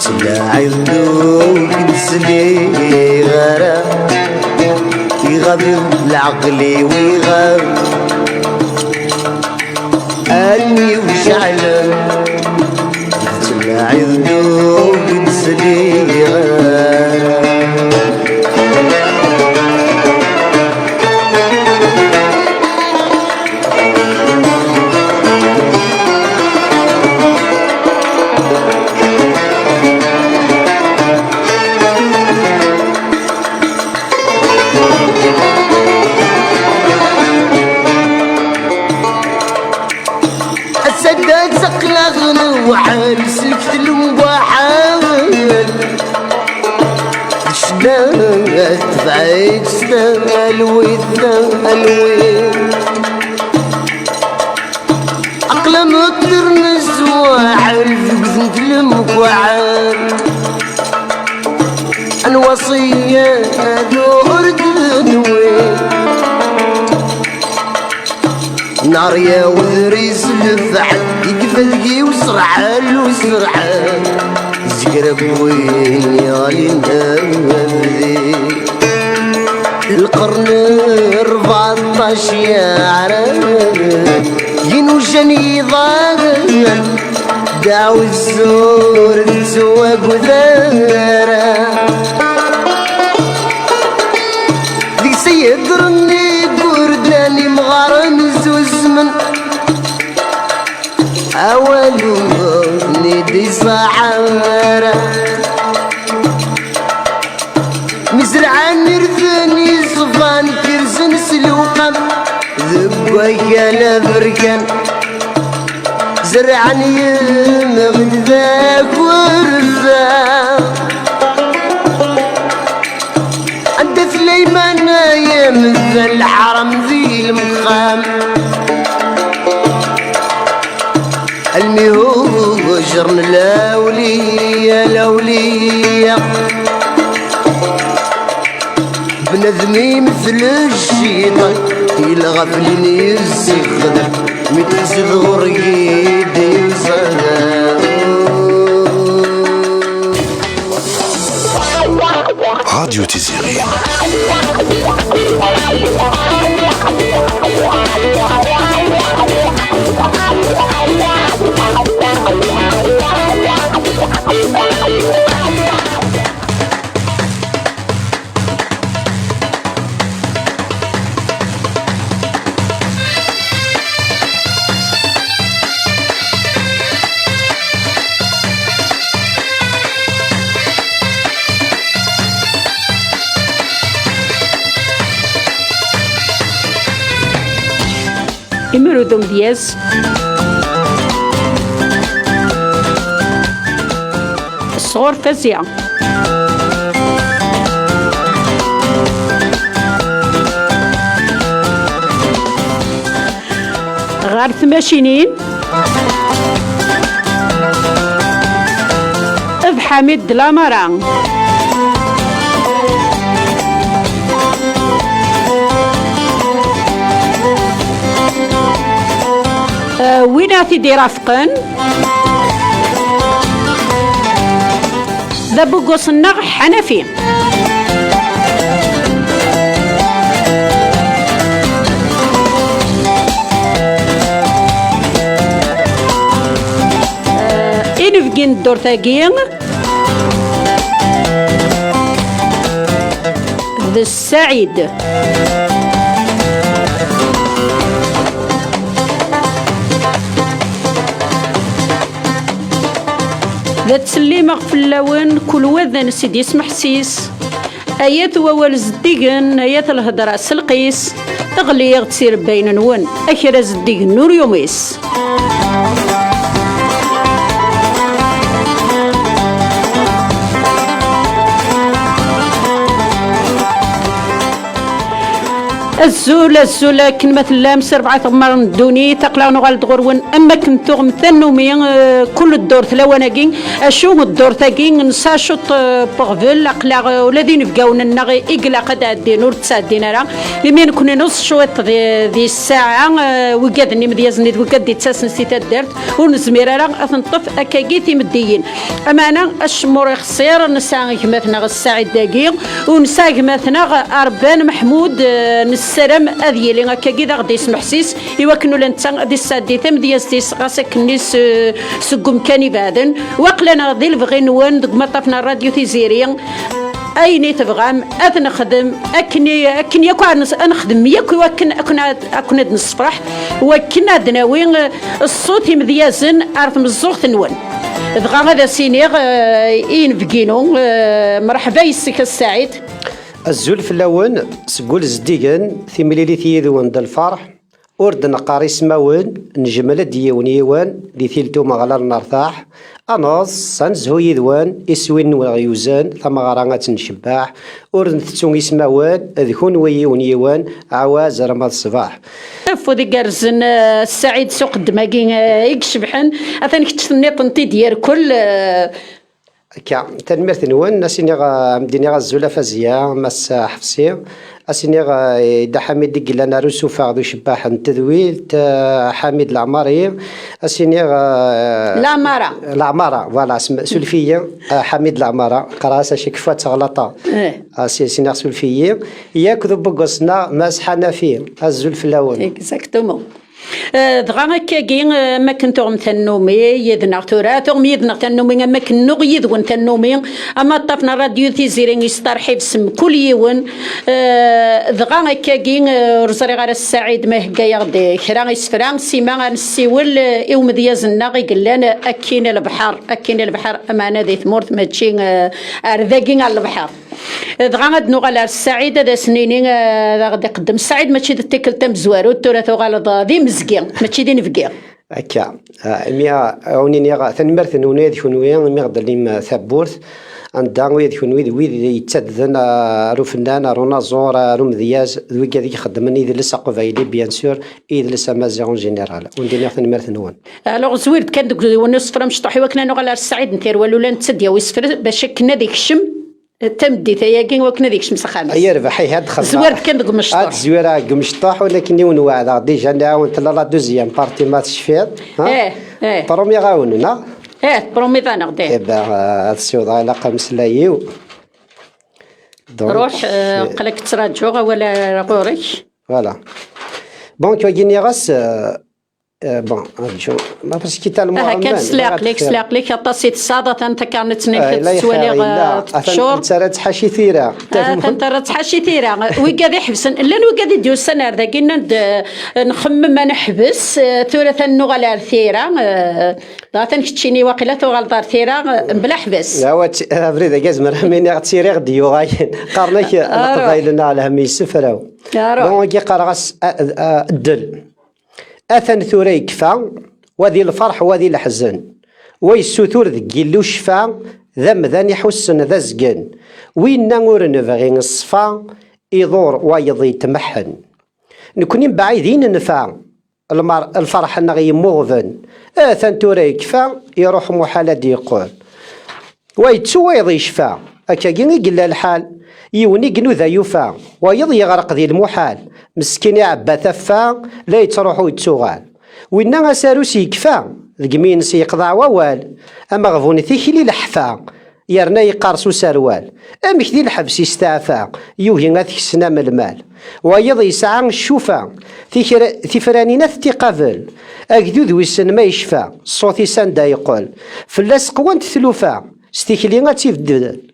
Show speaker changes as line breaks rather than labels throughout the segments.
تلاعب دوك نسلي غرا يغاب العقل ويغاب أني وشعل تلاعب دوك نسلي غرا سداد سقلغن وحال سلكت المباحال شداد تبعيد شداد الوين أقلم الترنس وحال في بزنت المباحال الوصية دور دنوين نار يا وذريس الفحل يقفلقي وسرحال وسرحال زقرب وين يا للنبذي القرن 14 يا عرب ينوشن يضاغل داو الزور تسواق وذارة دي سيدرني برداني مغارن زوزمن أولو ندي صحارة مزرعان نرثني صفان كرزن سلوقا ذبويا لبركان زرعني مغذاك ورزاق عند سليمان يمثل الحرم ذي المقام الميهو جرن الأولية بنذمي مثل الشيطان يلغفلين يزخدم متزد غريد يزغدم
راديو تيزيري
إمرودوم دياز الصغور فزيعة غار 8 بحميد دلامران ويناتي دي رافقن ذا بوغوس النغ حنفي إنفقين الدورتاقين ذا السعيد ذا تسليمة في اللون كل وذن سيدي يسمح سيس آيات ووال زديقن آيات الهدرة سلقيس تغليغ تسير بين نون أخيرا زديقن نور يوميس الزول كن مثلا مس 4 ثمار دوني تقلا نغال دغرون اما كنتو مثنومي كل الدور ثلاوناكين اشو الدور تاكين نساشط بوغفيل اقلا ولادين بقاونا النغي اقلا قد عدين ور تسادينا راه لمين كنا نص شويط ذي الساعه وقادني مديازني وقاد دي تساسن سيتا دارت ونزمير راه اثنطف اكاكيتي مديين اما انا الشمور خسير نسا مثلا الساعد داكي ونسا مثلا اربان محمود السلام هذه اللي هكا كذا غادي يسمح سيس يوكنوا لنتا غادي السادي ثم ديالستيس غاسك نيس سقم كاني بعدن وقلنا غادي البغي نوان دك ما طفنا الراديو تيزيري ايني تبغام نخدم اكني ياكو نخدم ياك اكن نصفرح وكنا دناوي الصوت مذيازن عرف مزوغ نوان دغا هذا سينيغ بكينو مرحبا يسك السعيد
الزول اللون سقول زديقن في مليلي ذوان دا الفرح ورد نقاري سماون نجمل ديون يوان دي ثيلتو مغلار نرتاح أناص سنزهو يذوان إسوين وغيوزان ثم غرانات نشباح ورد نثتون يسماوان ذكون ويون يوان عواز رمض الصباح
فودي قرزن السعيد سوق الدماغين يكشبحن أثاني كتشتني طنطي ديال كل
تنمرت نوان اسيني عمديني الزولا فازية مس حفصي اسيني دا حميد ديك لنا روسو فاغدو شباح التذويل حميد العماري اسيني العمارة فوالا سلفية حميد العمارة قراصة شكفة تغلطة اسيني سلفية ياك ذو بقصنا ماس حنفي الزول في الاول
اكزاكتومون دغا كاكين ما كنتو مثنومي يدنا توراتو يدنا تنومي ما كنو يدون تنومي اما طفنا راديو تيزيرين يسترحي بسم كل يوم دغا كاكين رزري غير السعيد ما هكا يغدي كرا يسفران سيما نسيول يوم ديازنا غيقلان اكين البحر امانه ذي ثمورت ما تشي ارذاكين على البحر دغا غادنو غالا السعيد هذا سنينين غادي يقدم السعيد ماشي تيكل تم زوارو توراتو غالا ذي مزكي ماشي دي نفكي
هكا ميا اونيني ثنمرت نوني ذكونوي مي غدليم ثبورت عندها ويد كونوي ويد يتسدن رو فنان رو نازور رو مذياز ذوي كذا يخدمني إذا لسه قبايلي بيان سور إذا لسه مازيغون جينيرال وندير ثنمرت نون
الوغ زويرت كان دوك ونصفر مشطوحي وكنا نغلا السعيد نتير ولا نتسديا ويسفر باش كنا ديك الشم تمدي تياكين وكنا ديك شمس خامس
اي ربحي هاد خدمه
زويرت كان دوك مشطوح
هاد زويره قمشطوح ولكن يون واعد ديجا نعاون لا دوزيام بارتي ماتش فيت برومي غاوننا
برومي ذا نغدي
هاد السيوط علاقه مسلايو
روح قلك تراجعوا ولا غورك
فوالا بون كيجيني غاس بون نرجو ما باش كيتعلموا
كان سلاق لك طاسيت الصاده انت كانت نكت سوالي شور
ترات حاشي ثيره
انت رات حاشي ثيره وقاد يحبس لا وقاد يديو السنه ذا كنا نخمم ما نحبس ثلاثه نغال ثيره ضاتن كتشيني واقيلا تغال دار ثيره بلا حبس
لا وات فريده كازمر مين غتسيري غديو غاين قارنك القبايلنا على همي سفراو بون كي قرغس الدل أثن ثوري كفا وذي الفرح وذي الحزن ويسوثور ذكي لو شفا ذم ذاني حسن ذا زقن وين نور نبغي الصفا يضور ويضي تمحن نكونين بعيدين نفع الفرح نغي موغفن أثن ثوري كفا يروح محال يقول ويتسوى يضي شفا أكاكين يقل الحال يوني قنو ذا يوفا ويضي يغرق ذي المحال مسكين يعبى ثفا لا يتروحو يتسوغال وإنا ساروسي يكفا ذقمين سيقضع ووال أما غفوني ثيكلي لحفا يرنا يقارسو سروال أمك ذي الحبس يستعفا يوهي غاثك سنام المال ويضي يسعى الشوفا ثفرانينا ثتقابل أكدو ذوي السن ما يشفى صوتي ساندا يقول فلاس قوانت ثلوفا ستيكلي غاتي بدل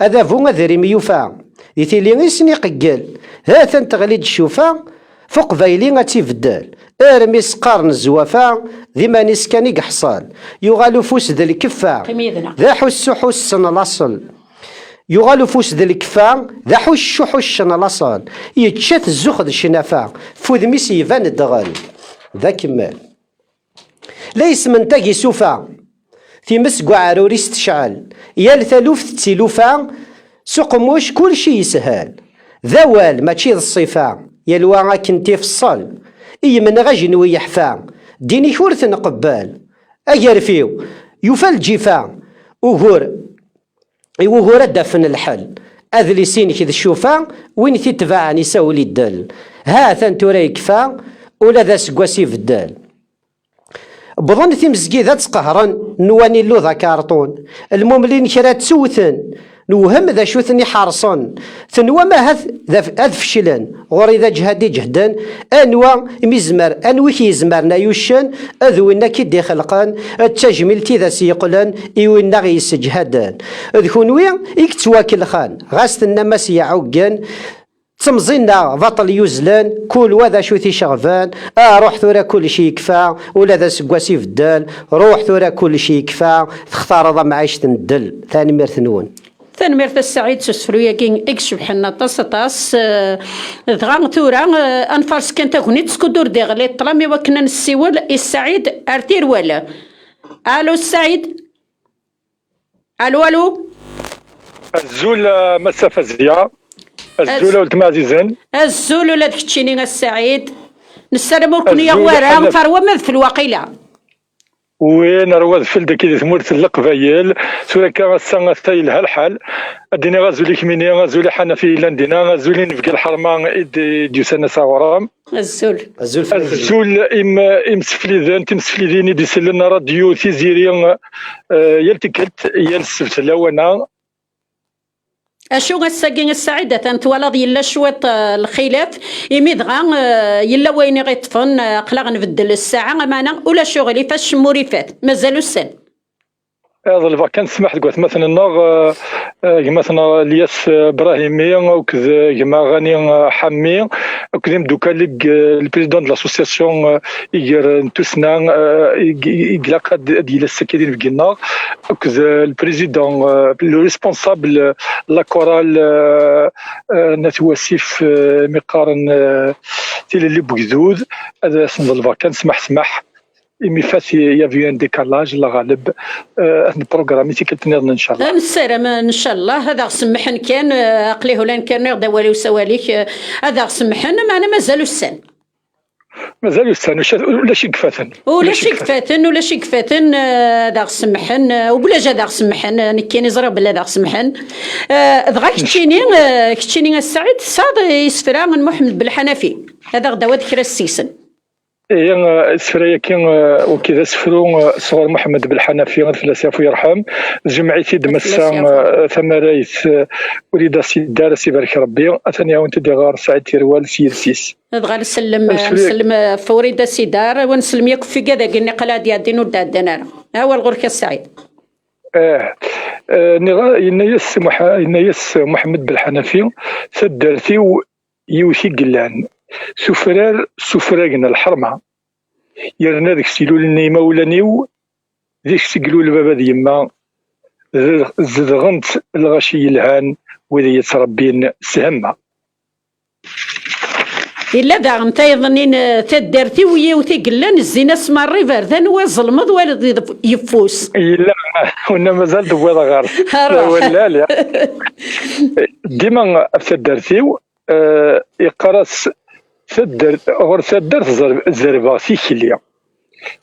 هذا فو ذري ميوفا دي تيلي سني قجل هاثا تغليد الشوفا فوق فايلي غاتي بدل ارمي سقارن الزوافا ذي ما نسكاني قحصال يغالو فوس ذا الكفا ذا حسن الاصل يغالو فوس ذا الكفا ذا حسن الاصل يتشات الزخد الشنافا فوذ ميسي فان الدغل ذا كمال ليس من تاقي سوفا في مسقع عروري استشعل يال ثالوف تسيلوفا سوق موش كل شي يسهل ذوال ماشي الصفا يلوى كنتي في الصال من غاجي نوي يحفا ديني كورث نقبال أجر فيو يوفى الجفا وهور دفن الحل أذلسين كذا الشوفا وين تتبعني ساولي الدل ها ثنتورا يكفى ولا ذا سقواسي في الدال بظن تمزقي ذات قهرا نواني اللو ذا كارطون المملين كرات سوثن نوهم ذا شوثني حارصن ثنوا ما هذ فشلن غوري ذا جهادي جهدن انوا مزمر انوي كيزمرنا يوشن اذونا كيدي خلقان التجميلتي ذا سيقلن ايونا غيسجهدن اذكونوي يكتواكل خان غاستنا ما سيعوقن تمزينا بطل يوزلان كل وذا شوثي شغفان روح ثورا كل شي يكفى ولا ذا سقواسي في الدال روح ثورا كل شي يكفى تختار ضا معيشة الدل ثاني مرثنون
ثاني مرث السعيد سسفرويا كين اكشف حنا طاس دغا تورا انفارس كانت غنيت سكودور ديغلي طلامي وكنا نسيول السعيد ارتير ولا الو السعيد الو
الزول مسافة زيا الزول ولد معزيزان
الزول ولاد كتشيني السعيد نسلموكم يا ورا فروه مثل الواقيله
وين رواد فلد كي ثمورت القبايل سورا كان سانغاستايل هالحال اديني غازولي كميني غازولي حنا في لاندينا غازولي نفك الحرمان ديوسنا ساورام الزول ام سفليذان تمسفليذيني دي سلنا راديو تيزيريان يلتكلت يلسفت لوانا
اشو غساكين السعيدة تنتوالض يلا شويط الخلاف يميدغا يلا وين غيطفن قلاغ نبدل الساعة معنا ولا شغلي فاش موريفات مازالو السن
هذا الفاكان سمح قلت مثلا مثلا الياس ابراهيمي وكذا جما غاني حمي وكذا دوكالك البريزيدون دو لاسوسياسيون يجر نتوسنا يقلق ديال السكيدين في قلنا وكذا البريزيدون لو ريسبونسابل لا كورال نتواسيف مقارن تيل اللي بوكذود هذا سند الفاكان سمح إمي فات يافي ان ديكالاج لا غالب البروغرام تيكتنيضنا ان شاء الله
نسلم ان شاء الله هذا سمحن كان عقليه لان كان يغدا والي وسواليك هذا سمحن معنا مازالو السن ولا شي كفاتن ولا شي كفاتن هذا سمحن وبلا جا هذا سمحن كاين يزرى بلا هذا سمحن دغا كتشيني السعيد صاد يسفرا من محمد بالحنفي هذا غدا ذكر السيسن
سفريا كان وكذا سفرو صغر محمد بالحنفي الفلاسفه يرحم جمعيتي دمسان ثمرايث وليد سيدار سيبارك ربي اثنيا وانت دغار سعيد تيروال سيرسيس
غير نسلم فوريدا سيدار ونسلم ياك في كذا قلنا قلا ديال دينو دادنا هو الغركه السعيد ينيس محمد بالحنفي سدرتي يوثي قلان سفراغنا الحرمة يرنا ذيك سيلول النيمة ولانيو ذيك سيقلول بابا ديما زدغنت الغشي الهان وذي يتربين سهمة إلا دا غنتا يظنين تدارتي ويا وتقلان الزينة سما الريفر ذان وظلمض والد يفوس
إلا ونا مازال دوّا غار ولا ديما تدارتيو يقرص غور ثدرت زربا سيكليا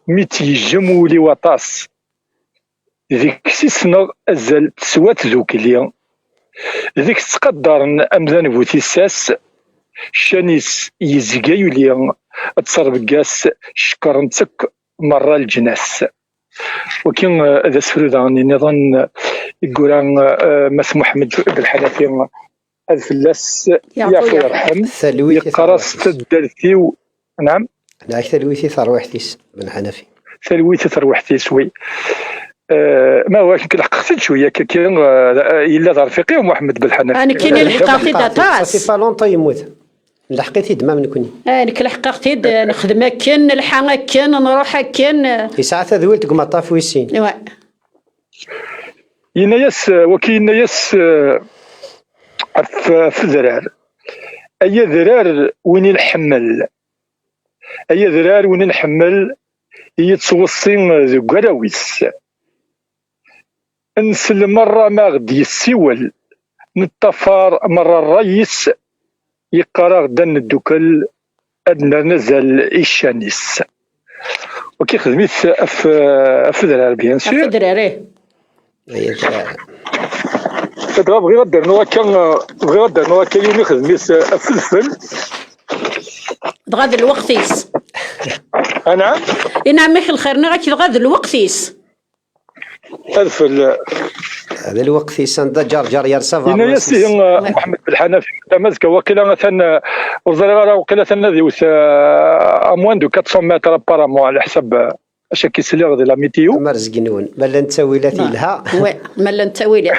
ميتي جمولي وطاس ذيك سيسنا أزل سوات ذوكليا ذيك تقدر أمذان بوتيساس شانيس يزيقايو ليا تصربقاس شكرنتك مرة الجناس وكين ذا سفروداني نظن يقولان مس محمد بالحنفي الفلاس يعفو يرحم يقرص تدرتي نعم
لا ثلويتي ثروحتيس بن حنفي
ثلويتي ثروحتيس وي ما هو لحقت شويه كاين الا رفيقي ومحمد بالحنفي
انا كاين لحقتي داتاس
سي بالونطا يموت لحقتي دما من كوني
انا لحقتي نخدم كان نلحق كان نروح كان
في ساعه ذويل تقوم طاف ويسين
ينايس وكاين ياس في ذرار أي ذرار وين نحمل أي ذرار وين نحمل يتوصين ذو قراويس انسل مرة ما غدي يسيول نتفار مرة الرئيس يقرا غدا الدوكل ادنا نزل الشانيس وكي خدمت في دراري بيان سور
في دراري
بغي غدير نوا كان يومي خدمت الفلفل
غاد الوقتيس
نعم
نعم مخ الخير نغاك غاد الوقتيس
الفل
هذا الوقت يسند جار يرسافا
إنا ياسي محمد بالحنفي مازك وكيلا مثلا وزرا وكيلا ثنا اموان دو 400 متر بارامون على حسب اش كيسلي غادي لا ميتيو
مرزقنون مالا نتاويلات لها
وي مالا نتاويلات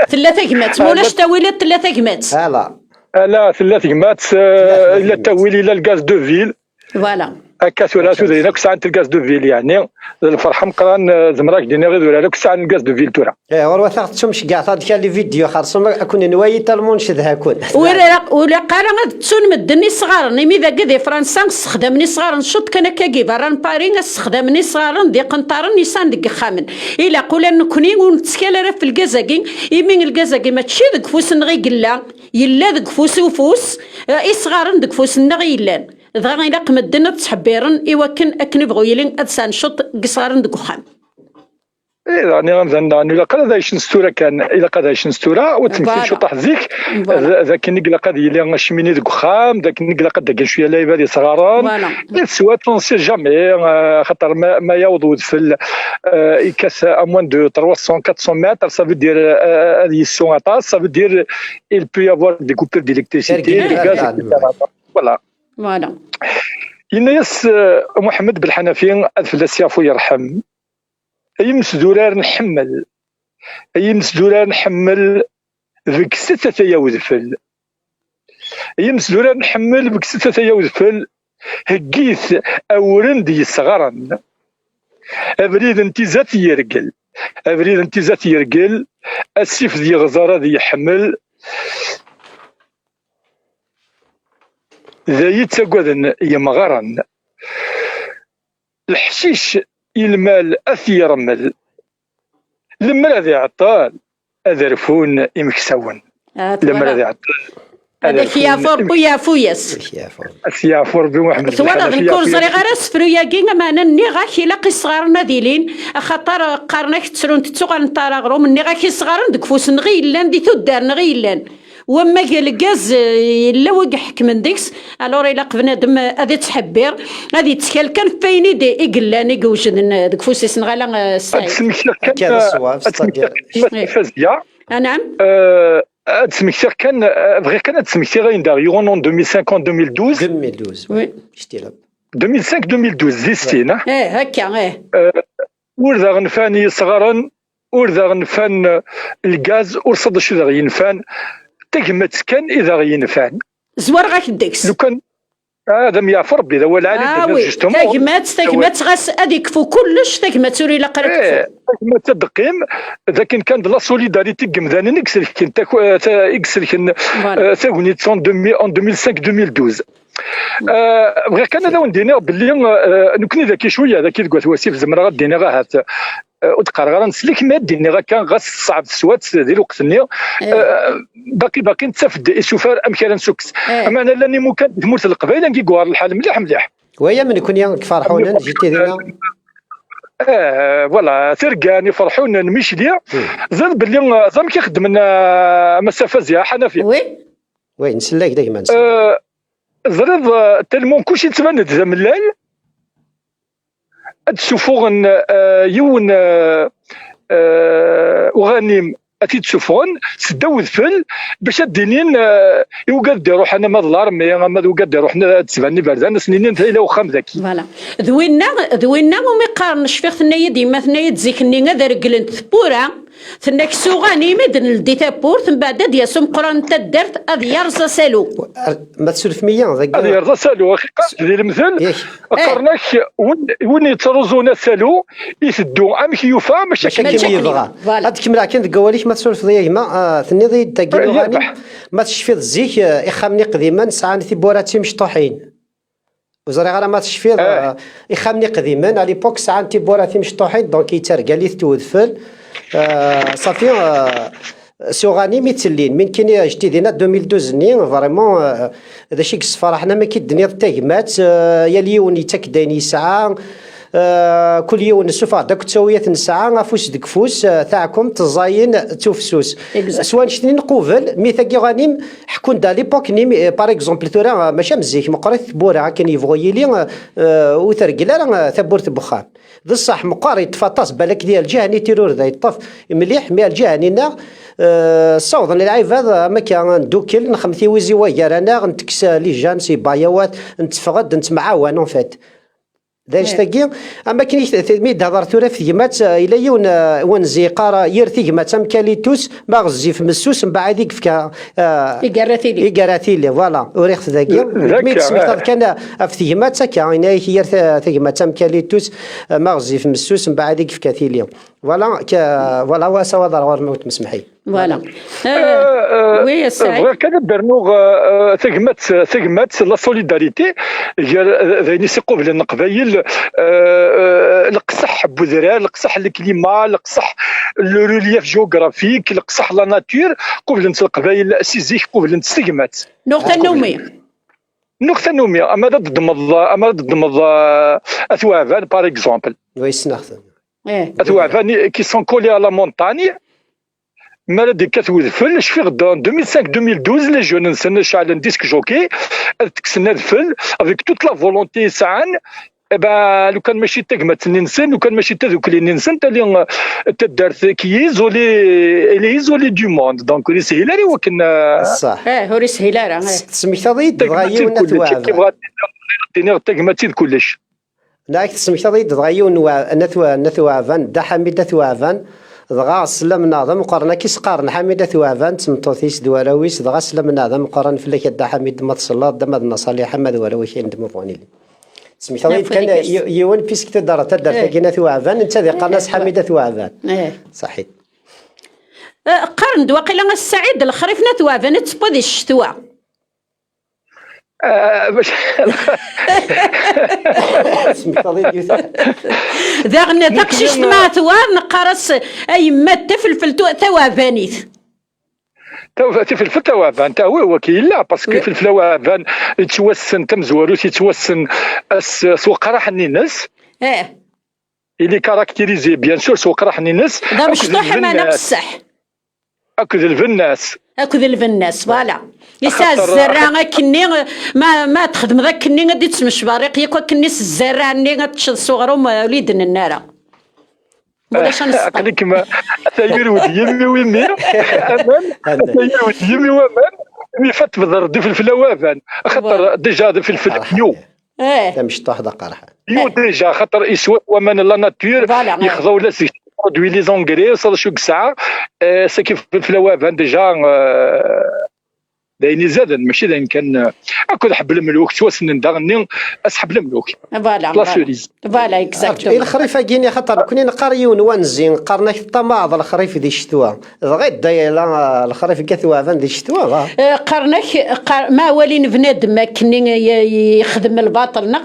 ثلاثه كمات مولاش تاويلات ثلاثه كمات
لا
ثلاثه كمات الا تاويل الى الغاز دو فيل
فوالا
هكا سولا سودينا كساعة الغاز دو فيل يعني الفرحه مقران زمراك دينا غير ولا كساعة الغاز دو فيل تورا
وروا ثقتهمش كاع هذيك لي فيديو خاصهم كون نوايي تالمون شدها كون
ولا قال غاد تسون مدني صغار نيمي ذا كدي فرنسا استخدمني صغار نشط كان كاكي بران بارين استخدمني صغار دي قنطار نيسان ديك خامن الا قولا نكوني ونتسكال في الكازاكي يمين الكازاكي ما تشي ديك فوس نغي قلا يلا ديك فوس وفوس اي صغار ديك فوس نغي يلان ضغا إلا قمدنا تحبيرن إوا كان أكن بغو يلين أدسان شط قصارن دك وخام.
يعني غنزن إلا قد هايش نستورا كان إلا قد هايش نستورا وتمثيل شو طاح زيك ذاك نقلا قد يلي غنشميني دك وخام ذاك نقلا قد داك شوية لايبة دي صغاران سوا تونسي جامي خاطر ما يوض في يكاس أموان دو 300 400 متر سافو دير هذه السون طاس سافو دير il peut y avoir des coupures d'électricité des gaz etc. Voilà.
فوالا
الناس محمد بالحنفي أدفل يافو يرحم أي مسدورار نحمل أي مسدورار نحمل ذيك 6 يوذفل أي مسدورار نحمل ذيك 6 يوذفل هكيث أورندي صغرا أبريد انتزات يرقل أبريد انتزات يرقل السيف ذي غزارة ذي يحمل ذا يتقوذن يمغرن الحشيش المال أثير مل لما ذي عطال أذرفون إمكسون لما ذي عطال
هذا خيافور بويافويس
خيافور بمحمد
ثوالا ذنكور زري غير سفرو ياكي معنا ني غاكي لاقي صغارنا ديلين خاطر قارناك تسرون تتسوق نطار غرو مني غاكي صغارن ديك فوس نغيلان دي تودار نغيلان وما قال الغاز الا وقح من ديكس الور الا بنادم غادي تحبير غادي يتكال كان فايني دي يقلاني يوجد ديك فوسيس نغالا السعيد
كان الصواب
فازيا
نعم
تسميتير كان بغي كان تسميتير غير دار يورون 2050
2012 وي شتيلا
2005 2012 زيستين
هكا
ورذا غنفاني صغارا ورذا غنفان الغاز ورصد شو ذا ينفان تجمت كان اذا غينفان
زوار غاك ديكس
لو كان هذا ميعرف ربي ذا هو العالم
تجمت غاس هذيك فو كلش تجمت سوري لا قرات
تجمت تدقيم اذا كان لا سوليداريتي كمذان نكسر كنت يكسر كن ثاني 2005 2012 بغي كان هذا وندينا باللي نكوني ذاكي شويه ذاكي تقول وسيف زمره غادينا غاهات وتقرا غير نسلك ما ديني غا كان غاس صعب السوات ديال الوقت ني باقي نتسافد الشوفار امكان سكس اما انا لاني ممكن تموت القبائل نجي كوار الحال مليح
ويا من يكون يفرحونا جيتي دينا
فوالا ترقان يفرحونا نمشي ليا زاد باللي زعما كيخدم لنا مسافه زيا حنفي
وي نسلاك دايما
زريض تلمون كلشي تبان زعما الليل تشوفون يون وغنيم أتي تشوفون سداو ذفل باش الدينين يوقد يروح أنا ما ظلار ما يوقد يروح تسباني باردان سنين إلى وخام ذاكي.
فوالا ذوينا وما يقارنش فيه ثنايا ديما ثنايا تزيكني غدا رجلنت ثبورة ثناك سوغاني مدن الديتا بور ثم بعد دياسم قران تدرت أذ يرزا سالو.
ما تسولف مية ذاك.
أذ يرزا سالو أخي قصدي المثل قرناك وين يترزونا سالو يسدو أمك يوفا ماشي
يبغى. هاد كمل كنت قواليك ما تسولف ضيق ما ثني ضي تاكيد غاني ما تشفي الزيك إخامني قديما ساعة في بوراتي مشطوحين. وزري غير ما تشفي إخامني قديما على بوك ساعة في بوراتي مشطوحين دونك يترقى لي تودفل صافي سوغاني ميتسلين من كاين جديدين 2012 ني فريمون هذا شي فرحنا ما كيدني تاجمات يا اليوم يتكداني يسعى كل يوم نشوف داك التسويات نسعى فوس ديك فوس تاعكم تزاين توفسوس سواء شتني نقوفل ميثاكي غانيم حكون دا ليبوك نيم باغ اكزومبل تورا ماشي مزيك مقريت بورا كان يفغي لي وترقلا ثبورت بخان ذا الصح مقاري تفطاس بالك ديال الجهني تيرور ذا يطف مليح مي الجهني الصوت انا العيب هذا ما كان دوكل نخمثي ويزي ويا انا نتكس لي جان سي بايوات نتفقد نتمعاون اون فيت دايش تاكي اما كاين مي هضر ثورا في يمات الى يون ونزي قارا يرثي يمات مكاليتوس ما غزي في مسوس من بعد يك فكا يقراثيلي فوالا وريخ ذاكي مي سميت كان في يمات كاين هي يمات مكاليتوس ما غزي في مسوس من بعد يك فكا ثيلي فوالا فوالا واسوا ضرور موت مسمحي
فوالا وي سعيد
بغا كان برنوغ ثقمات لا سوليداريتي ديال ذي سيقو بلا نقبايل القصح بوذرار القصح الكليما القصح لو ريليف جيوغرافيك القصح لا ناتور قبل نت القبايل سيزيك قبل نت ثقمات
نقطة
النومية اما ضد مض اثوابان باغ اكزومبل
وي سناخذ
اثوابان كي سون كولي على مونتاني مالدي كتوذ فل شفي غدا 2005 2012 لي جون نسن شعل ديسك جوكي تكسنا الفل افيك توت لا فولونتي ساعان لو كان ماشي تاكمات ننسن لو كان ماشي تذوك اللي ننسن تالي تدارت كيزولي دو موند دونك ريس هيلاري وكن
صح
هوريس هيلارا
سميت ضيد غايو
نتوا دينيغ تاكمات كلش
ناك سميت ضيد غايو نتوا فان دا حميد ثوافان دغا سلم ناظم قرنا كيس قارن حميده ثوافان تمطوثيس دواراويس دغا سلم ناظم قرن فلك دا حميد ما تصلى دم نصالح حمد وراويش عند مفوني سميت غير كان يون بيسك تدار تاكينا ثوافان انت ذي قناص حميده ثوافان صحيح
قرن دواقيلا السعيد الخريفنا ثوافان تسبودي الشتوى ذاغنا داكشي مع ثوار نقرص اي ما تفلفل ثوابانيت
تفلفل ثوابان تا هو كاين لا باسكو في الثوابان يتوسن تمزوارو يتوسن سوق راح الناس اللي كاركتيريزي بيان سور سوق راح الناس
دا مشطوح ما نقصح
اكد
الفناس فوالا يسا الزرع كني ما تخدم ذاك كني غادي تسمش باريق ياك كني الزرع ني غتشد صغرهم وليدنا النار ولاش نسقط
هذيك ما تاير وديمي ويمي امان تاير وديمي وامان مي فات بضر في الفلوافان خاطر ديجا في الفيو
تا مشطوح دا قرحه
يو ديجا خاطر يسوى ومن لا ناتور يخضعوا لا سي برودوي لي زونغري صار شوك ساعه سا كيف في الفلوافان ديجا دايني زاد ماشي داين كان اكل حب الملوك توسن داغني اسحب الملوك
فوالا اكزاكتو
الخريفه كاين خاطر كوني نقاريون ونزين قرنا الطماط الخريف دي الشتوى غير دايلا الخريف كثوا فان دي الشتوى
قرنك ما ولين بنادم كني يخدم الباطل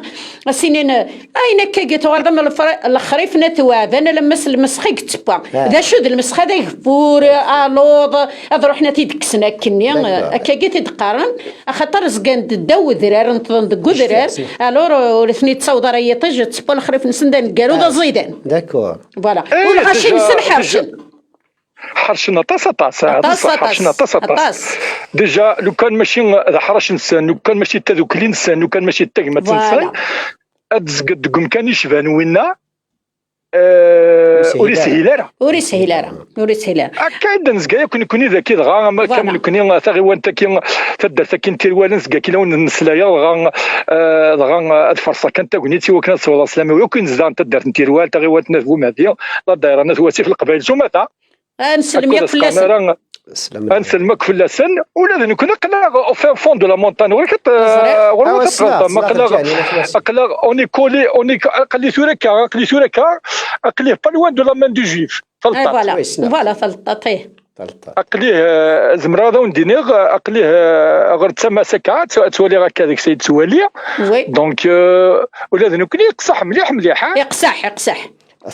سنين اين كيت وردم الخريف نتوافن لما المسخيك تبا ذا شو المسخ هذا يفور الوض هذا رحنا تيدكسنا كني كيت تقارن خاطر زكان داو ذرار نتظن دكو ذرار الور ورثني تصاود راهي تجي تبا الخريف نسندان كارو دا زيدان
داكور
فوالا والغاشي نسن
حرشنا طاس ديجا لو كان ماشي حرش نسان لو كان ماشي تذوكلي نسان لو كان ماشي تاكمه نسان ادزقد كان يشبان وينا وريس هيلارا اكيد نزكا كوني ذاكي دغا ما كامل كوني ثاغي وانت كي تدار ساكن تيروالنس كاع كي لون نسلايا دغا الفرصه كانت كونيتي وكانت صوره السلامه وكن زدان تدار تيروال تاغي وانت نفو ماديا لا دايره ناس واسي في القبائل سوماتا
نسلمك في اللسن
نسلمك في اللسن ولا نكون قلا فون دو لا مونتان ولكن ما قلا اوني كولي اوني قلي ثوركا اقليه با لوان دو لا مان دو جيف
فوالا فلطاطيه
اقليه زمراضه وندينيغ اقليه غير تسمى سكات تولي غاك هذيك سيد سواليه دونك ولا نكون يقصح مليح
يقصح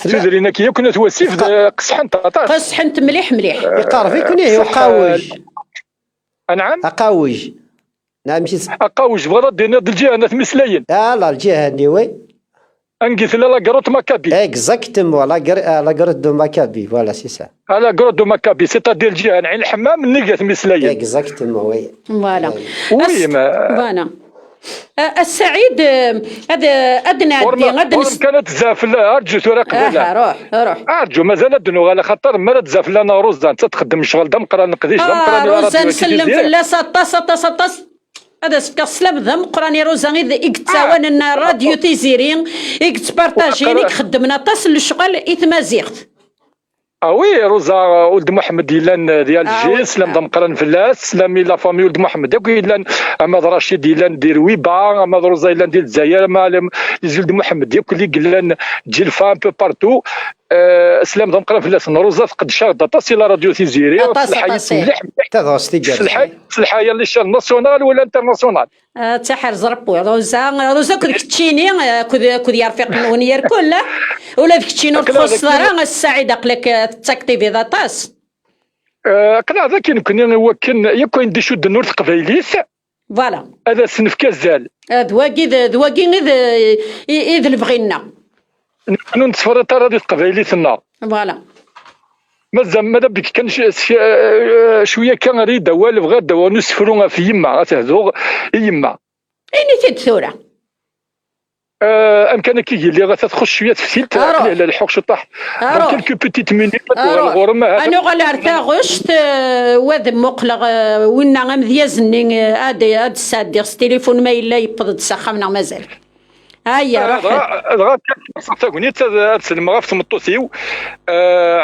تزرينا كي كنا توسيف قصحنت
قصحنت مليح
يقارف يكون يقاوج.
نعم
اقاوج. نعم مشيت
اقاوج بغا دينا الجهه انا تمسلين
لا الجهه هذه وي
انقيت لا قروت مكابي
اكزاكتومون لا قروت دو مكابي فوالا سي سا
لا قروت دو مكابي سيتادير الجهه نعين الحمام نلقات مسلين
اكزاكتومون وي
فوالا
وي
فوالا السعيد هذا ادنى
كانت تزافل ارجو تورا قبيله
روح
ارجو مازال ادنو على خاطر مرة تزافل لنا روزان تخدم شغل دم قرا نقديش دم قرا
روزان نسلم في الله سطاس هذا كسلم ذم قراني روزان اذا اكتاوان ان راديو تيزيرين اكتبارطاجيني خدمنا طاس الشغل اتمازيغت
وي روزا ولد محمد ديال الجيس سلام دم قران فلاس سلامي لا فامي ولد محمد ديال احمد رشيد ديال ديرويبا احمد روزا ديال الجزائر مالم ولد محمد ديال كل قلان تجي فام بو بارتو سلام دم قران فلاس روزا قد شاد طاسي لا راديو تيزيري الحياه مليح الحياه اللي شال ناسيونال ولا انترناسيونال
تحر زربو روزا كنت كتشيني كنت يرفق نونير كله ولا كتشينو تخص راه السعيد قلك تاكتيفي ذا طاس
قناع ذاك يمكن يكون دي شود النور القبايليس
فوالا
هذا سنف كازال
دواكي إذ بغينا
نحن نتصفر راديو القبايليس النار
فوالا
ماذا بك كان شويه كان ريد والف غدا ونسفروا في يما تهزوغ يما
ايني تدثوره
امكانك اللي غتخش شويه في سيلت على الحوق شطح كلكو بوتيت مينيت الغرمه
انا غالارتا غشت واد مقلق وين مذيازني هاد الساد ديال التليفون ما الا يبض تسخمنا مازال هيا روح
غا صاغوني تسلم في مطوسيو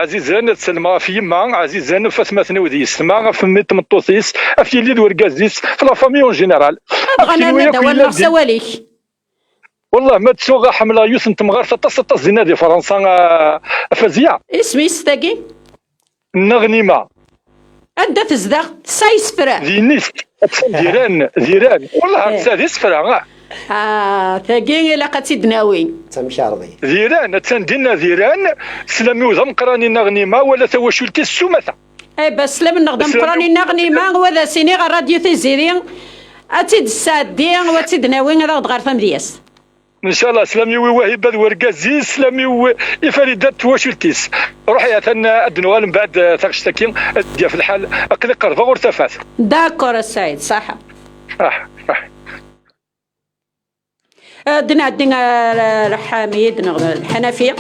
عزيزان تسلم في يما عزيزان فاطمه ثنودي سما في ميت مطوسيس في ليد وركازيس في لا فامي اون جينيرال
انا ندور سواليك
والله ما تسوغ حمله يوسف تمغار تطس زينه دي فرنسا فازيه
اسمي ستاكي
نغنيمه
انت تزدغ سايس فرا
زينيس زيران والله سادس فرا
ثاقي لا قتيدناوي
تمشي عرضي
زيران تندينا زيران سلامي وزم قراني نغنيمه ولا توشلتي السمثه
اي بس سلام نخدم قراني نغنيمه ولا سيني راديو تيزيرين اتيد السادين وتيدناوي راه تغار فمدياس
ان شاء الله سلامي وهبه وركازي سلامي فريدات واشلتيس روحي عثنا الدنوال من بعد تغشتكين ديال في الحال اقلي قرضه وارتفعت
داكور السيد صح دنا الحميد الحنفيه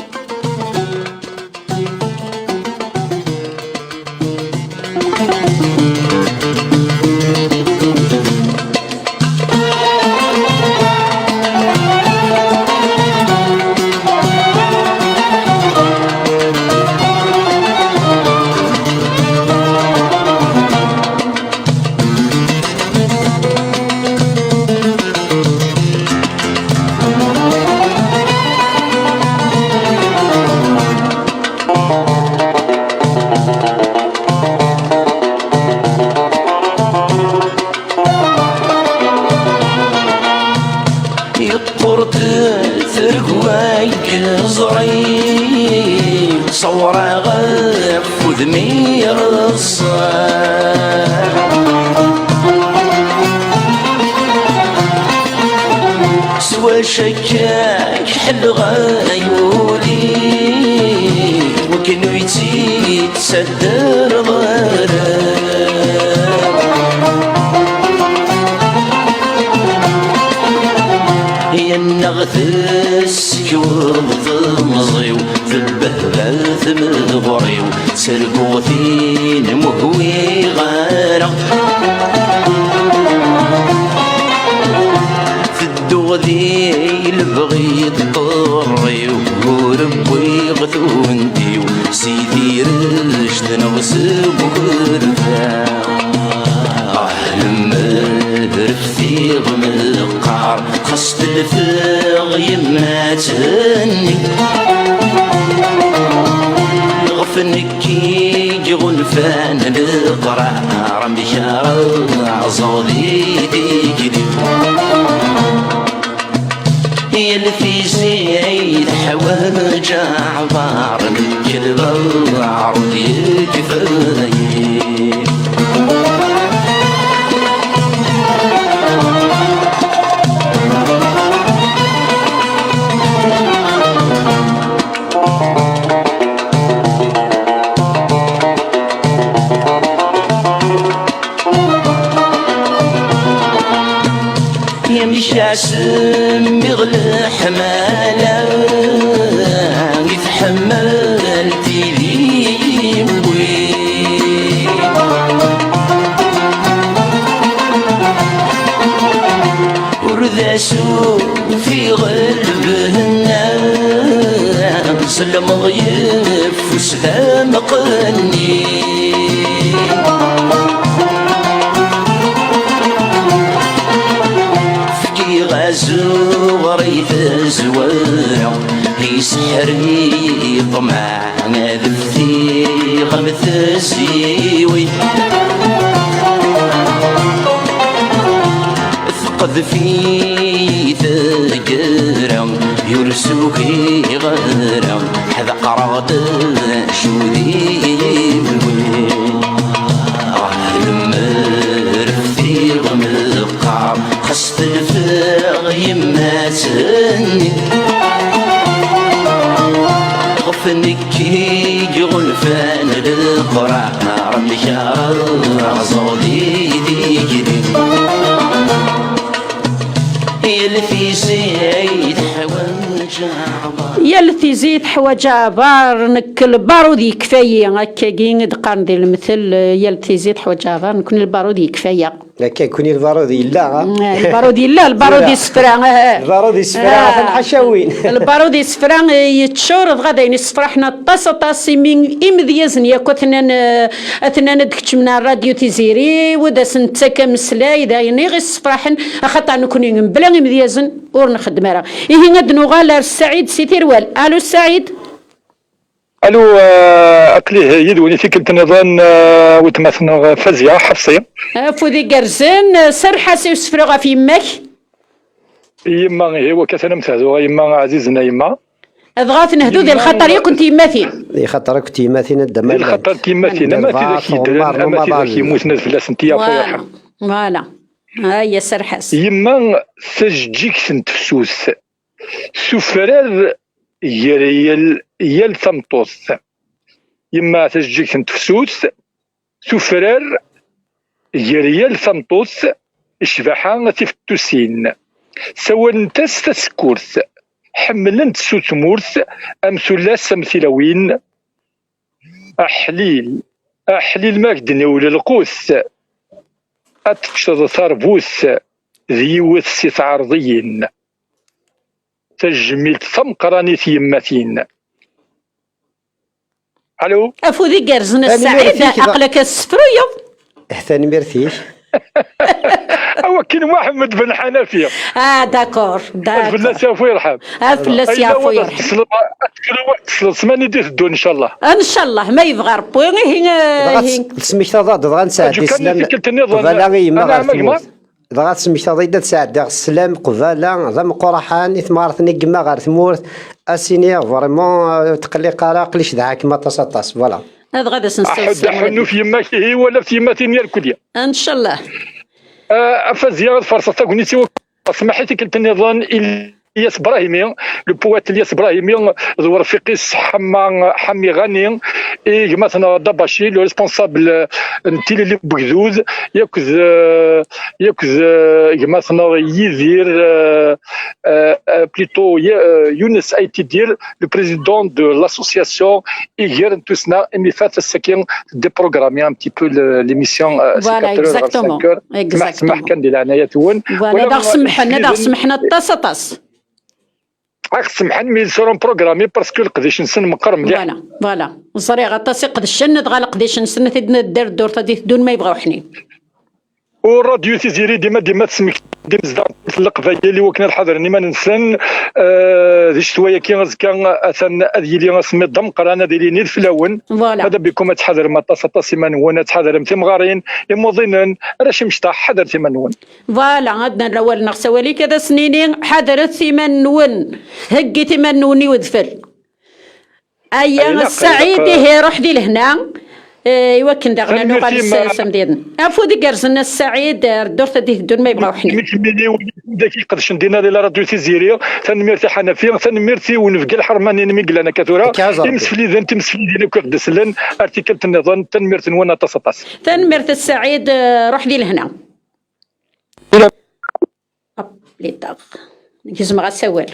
صورة غف وذمير الصار سوى شكاك حل غيولي وكنو يتي تسدر ضرر هي النغثس كورض مزيو في البهبل ثمن غريو سرقو ثين مهوي غارق في الدغذي البغي طريو وربي غثونديو سيدي رشد نغسب ورفاق لما رفيق من القعر خصت الفاغ يماتني غفنكي غنفان القرار بشارع عصادي تجري هي اللي في زيد حواجع عبار نكلب العرض يكفاية مش عسم يغلى حمالة يتحمل تيلي مبوي ورداسو في غلبهن سلم غيف وسلام قني غازو غريث زوارع يسحرني طمع ذبثي غمث سيوي ثقذ في ثقرا يرسوكي غرا حذا قراد شودي بالوين المرفثي غمذقار خست الفاغ يماتني غفنكي غلفان القرى رمي شارع صدي ديجري يلفي زيد حواج عبار
يلثي زيد حواج عبار نكل البارودي كفاية هكاكين دقان ديال المثل يلثي زيد حواج عبار نكون البارودي كفاية
هكا يكون البارودي لا
البارودي لا البارودي الصفرا
البارودي الصفرا الحشاوين
البارودي الصفرا يتشور غدا يصفر حنا طاس من امديازن ياك اثنان دكتش من الراديو تيزيري ودا سنتكا مسلاي دايني غير الصفراحن خاطر نكون بلا امديازن ور نخدم راه هي غاد نوغال السعيد سيتيروال الو السعيد
الو اكليه يدوني في كنت نظن وتمثلنا فزيا حفصي
فودي قرزن سر حاسي وسفرغا في يماك
يما هو كثنا متهزو يما عزيزنا يما
ضغات نهدو ديال الخطر يا كنت يماثين
ديال الخطر كنت يماثين الدم
ديال الخطر تيماثين ما في ذاك يدرن ما في ذاك يموت ناس في لاس نتيا خويا يرحم
فوالا ها هي سر حاس
يما سجيك سنتفسوس سفرار يال ثمطوس يما تجيك سنتفسوس سفرار يال ثمطوس الشباحة تفتوسين سوا نتاس تسكورث حملنت سوتمورث أمثلاس أمثلوين أحليل ماكدني ولا القوس أتكشط ثربوس ذيوث سيت عرضيين تجميل ثمقراني يمتين الو
افودي قرزن السعيد عقلك السفرية
ثاني ميرثيش
هو كاين محمد بن حنفية
داكور
فلاس يا فو يرحم
فلاس يا فو يرحم
سماني دير الدون ان شاء الله
ان شاء الله ما يبغى ربي هي
تسميك تضاد دغا نساعد السلام قبالا غيما غير دغا تسميك تضاد تساعد دغ السلام قبالا ضم قرحان ثمارت نقما غير ثمورت اسيني فريمون تقلي قراق ليش دعاك ما تصطاس فوالا
هذا غادا سنسوي
احد حنو في يماك هي ولا في يماتين يا الكليه
ان شاء الله
فزيارة فرصة تاكونيتي سمحتي كنت النظام الياس ابراهيمي لو بوات الياس ابراهيمي ذو رفيقيس حمي غني اي مثلا داباشي لو ريسبونسابل نتي اللي بغزوز ياكز مثلا يدير بليتو يونس ايتي دير لو بريزيدون دو لاسوسياسيون يغير نتوسنا امي فات السكين دي بروغرامي ان بتي بو ليميسيون
فوالا اكزاكتومون
سمح كان ديال العنايه تون
فوالا داغ سمحنا طاس
سمحن مي سورون بروغرامي باسكو القديش نسن مقر مليح
فوالا صريغه غطاسي قد الشن غا القديش نسن تدنا دير الدور تدي دون ما يبغاو حنين
والراديو تيزيري ديما تسمك ديما زدان القضايا اللي وكنا الحضرني ما ننسان ذي شويه كي غزكا اثن هذه اللي غسمي الضم قرانا ديالي الفلاون هذا بكم تحضر ما طاسي منون تحضر مغارين يموضين راش مشطح حضر ثمنون
فوالا عندنا الاول نغسوالي كذا سنينين حضرت ثمنون هكي ثمنوني ودفل ايا السعيد هي روح دي لهنا ايوا كندا غنا نوقال السلسم ديالنا عفوا ديك رزنا السعيد الدور ديك الدون ما يبغاو حنا
ملي داك يقدرش ندينا لي راديو تيزيريا تنميرتي حنفيه تنميرتي ونفقا الحرماني نميق لنا كثوره تمسفلي ذن تمسفلي ديالك كدسلن ارتيكل النظام تنميرت نوانا تصطاس
تنميرت السعيد روح دي لهنا لي طاغ كيزم غا سوال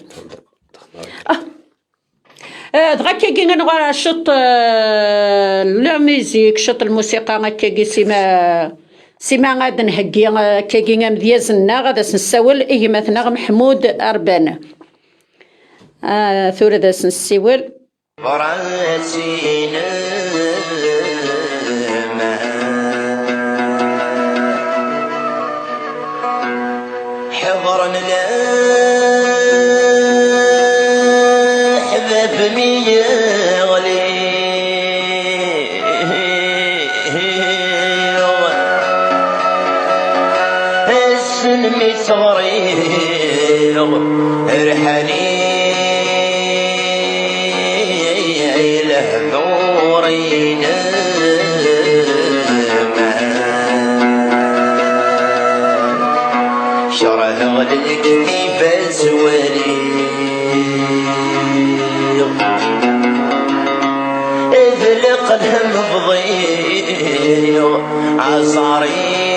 دغا كي نغا شط لا ميوزيك شط الموسيقى هكاكي سيما غاد نهكي كي مديازنا غادا نساول إيه مثلا محمود أربان ثورة دا نسيول
راسينا حضرنا صغير ارحلي لهذورين شره غلك كيف سوالي اذلق الهم بضيق عصاري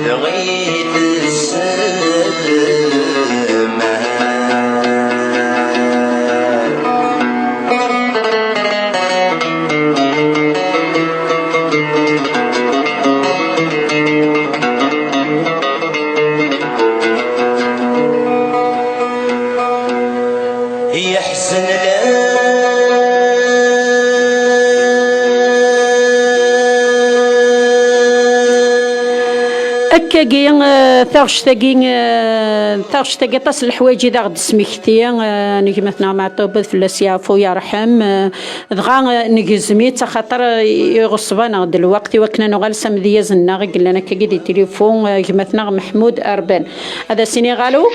بغيت يحسن
أكاكي ثاغشتاكي تصل الحوايج إذا غد سميكتي نجي مثلا مع طوبة فلاسيا فو يرحم دغا نجزمي تخاطر يغصبنا غد الوقت وكنا نغال سمديا زنا غي قلنا كاكي دي تليفون مثلا محمود أربان هذا سينيغالو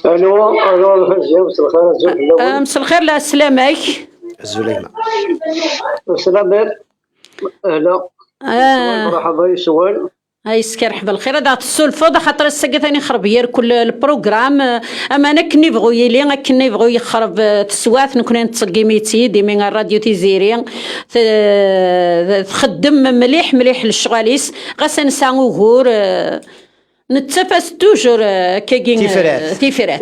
الو مساء الخير
مساء الخير لا سلامك
الزليمة
سلامات اهلا مرحبا سؤال
هاي سكر حب الخير هذا السلفوض خاطر الساقه ثاني خرب ير كل البروغرام اما انا كني بغوا يلي كني بغوا يخرب تسوات نكون نتسقيميتي ديما الراديو تيزيري تخدم مليح للشغاليس غاس نساو غور نتفاس توجور كاين تيفرات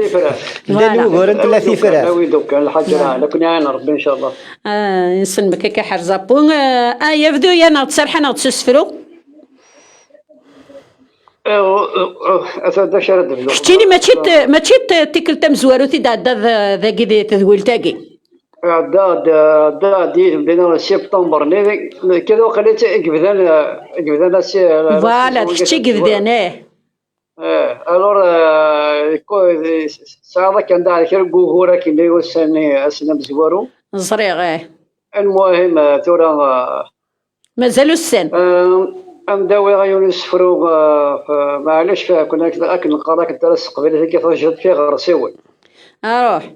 لا غور انت لا تيفرات
وي دوك الحاجه على كنا عين ربي ان شاء الله
نسلمك كحرزابون يبدو يا نتصرح انا تسفرو
هذا شرد
حكيني ماشي تيكلتا مزوارو تيدا ذاكي دي تذويل تاكي
دا دي بدينا سبتمبر كذا وخليت قبدان
فوالا تحكي قبدان
الور ساعه كان دا خير جوهورا كي يوسني اسنا مزوارو
صريغ
المهم تورا
مازالو السن
أمداوي غيون يسفرو معليش كنا أكل نقراك الدرس قبيلة كيف رجعت فيه غير سوي
أروح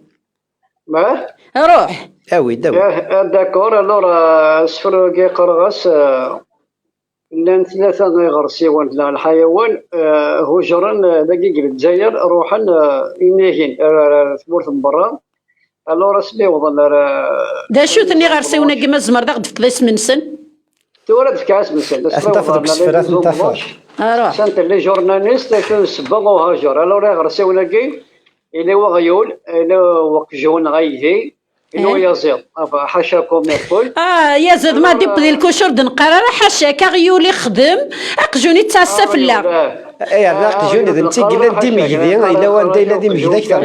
ما؟
أروح
أوي داوي
داكور ألورا سفرو كي قرغس لان ثلاثة غير سيوان الحيوان هجرا دقيق الجزائر روحا إنيهين ثبورت من برا ألورا سمي وظل
دا شو ثني غير سيونا كيما الزمر دا غد في قديس من سن
تولد في كاس مسل
أتفق سفرات نتفاش
سنت اللي جورناليست كان سبق وهاجر ألو راه غرسونا كي إلى وغيول إلى وقجون غيهي إلى يزيد حاشاكم يقول
يزيد ما ديب ديال الكشور دنقرر حاشاك غيولي خدم أقجوني تاسا في الله
اي انا قجوني دنتي قلا ديما كذي الا وانت الا ديما كذا
اكثر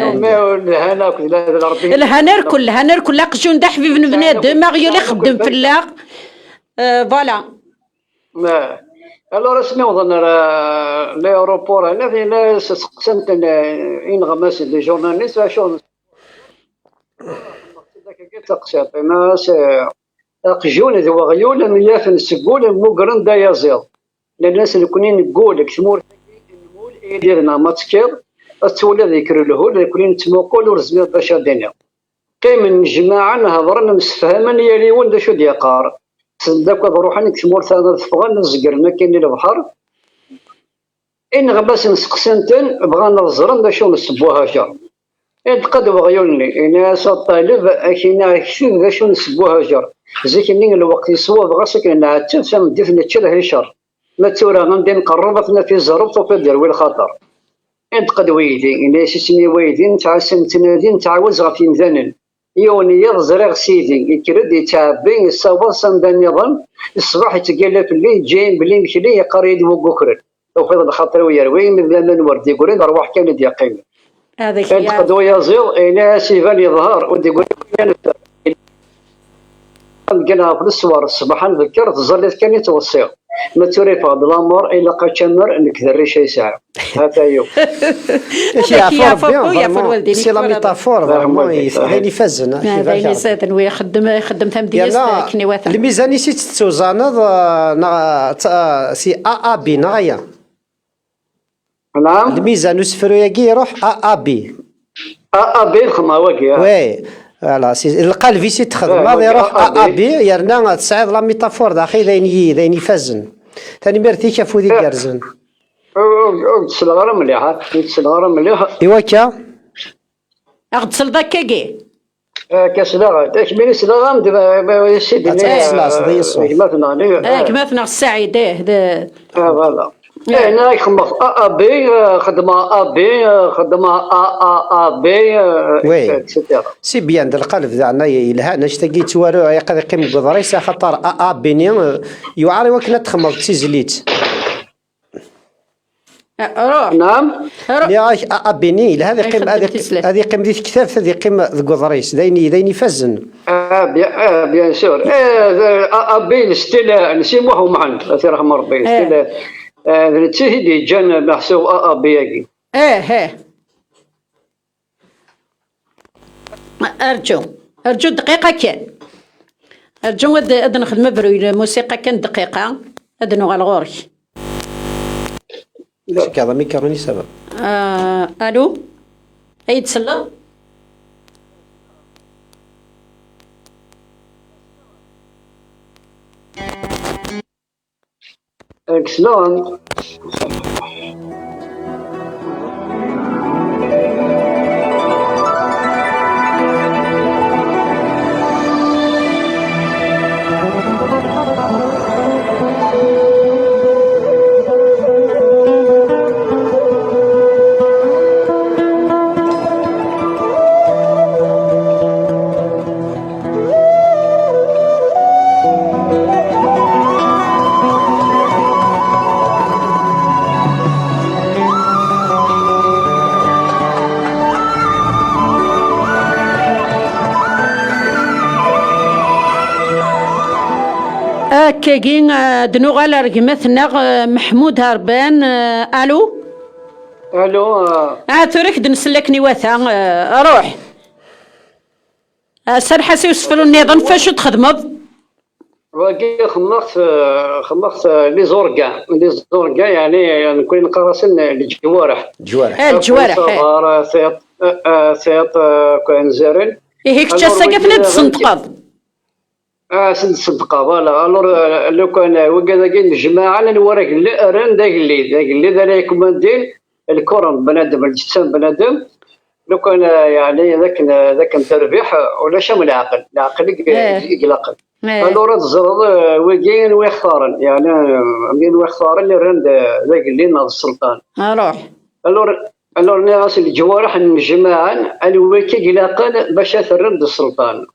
الهنر كل قجون دا حبيب بنادم غيولي خدم في الله فوالا
الو رسمي وظن لايروبور هنا في ناس سقسنت انغماس لي جورناليست شغل تقسيط ناس قجون ذو غيول من يافن سقول مقرن دا يزيد الناس اللي كونين نقول لك ثمور ديالنا ما تسكير تولي ذكر الهول كلين نتموقول ورزمي باش دينا كاين من جماعة نهضرنا نسفهمن يالي ولد شو ديقار صدق بروح عندك ثمور ثاني تفغان نزقر ما كاين البحر إن غباس نسقسنتن بغانا نزرن دا شو نسبوها جار قد بغيوني إن طالب أكينا كثير دا شو نسبوها جار زيك إني الوقت يسوى بغاسك نعتب سام ديف نتشل هشر ما تورا غندي نقربتنا في الزرب وفي دروي الخطر انت قد ويدي إن سيسني ويدي نتاع سنتنادي نتعاوز غفي مذنن يوني يغزر سيدي يكرد يتعبي يصور صندان النظام الصباح يتقلب الليل جاي بلي مشلي يقريد وقكرد وفي الخاطر ويروي من ذا ورد يقول روح كان دي قيمه
هذاك
انت قد ويزيل الى سيفان يظهر ودي يقول قالها في الصور الصباح نذكر تظلت كان يتوصيل ما توري فهاد الامر الا قتمر انك ذري شي ساعه هذا يوم
سي لا ميتافور فريمون يعني فزن
هذا زاد ويخدم ثم ديال كنيوات
الميزانيه سي توزانض سي ا بي نغيا
نعم
الميزان نسفرو ياكي يروح ا بي
بي خما واكي
وي فوالا سي القلب سي تخدم غادي يروح ا بي يرنا تسعد لا ميتافور داخل ذين يفزن ثاني مرتي شافو ذي كرزن
تسلغر مليحه تسلغر مليحه
ايوا كا
اغتسل ذاكاكي
كسلغر تكمل سلغام دابا سيدي
تسلاص ذي الصوت
كما السعيد
فوالا هنا يخمص بي خدمه بي
وي سي بيان د القلب تاعنا يلها نشتاقي توارو يقدر يقيم قدريس خاطر بيني يعاري وكنا تخمض تيزليت
روح
نعم
يا بيني لهذا يقيم هذه يقيم ذي كتاب هذه يقيم قدريس ذيني يفزن
بيان سور بي ستيل نسيموه معا الله يرحم ربي ستيل تيدي جان محسوب بياكي
ارجو دقيقه كان ارجو هاد نخدم بروي الموسيقى كان دقيقه هاد نوع الغوري
كذا ميكروني سبب
الو اي تسلى
اكسلون
كاين دنو على رقمتنا محمود هربان الو توريك دنسلك نواثا روح سرحسي وسفلو النظام فاش تخدمض
واقي خمخت لي زوركان يعني نكون نقراسن الجوارح
الجوارح
ثيط كان زارن
هيك تسقفنا تصنتقض
سند الصدقه فوالا الور لو كان وكذا كاين الجماعه نوريك ران داك اللي ذا يكوماندين الكورن بنادم الجسم بنادم لو كان يعني ذاك التربيح ولا شام العقل يقلق الور الزرد وكاين ويختارن يعني مين ويختارن اللي ران ذاك اللي ناض السلطان
روح
الور ناس الجوارح الجماعه الوكي قلقان باش ترد السلطان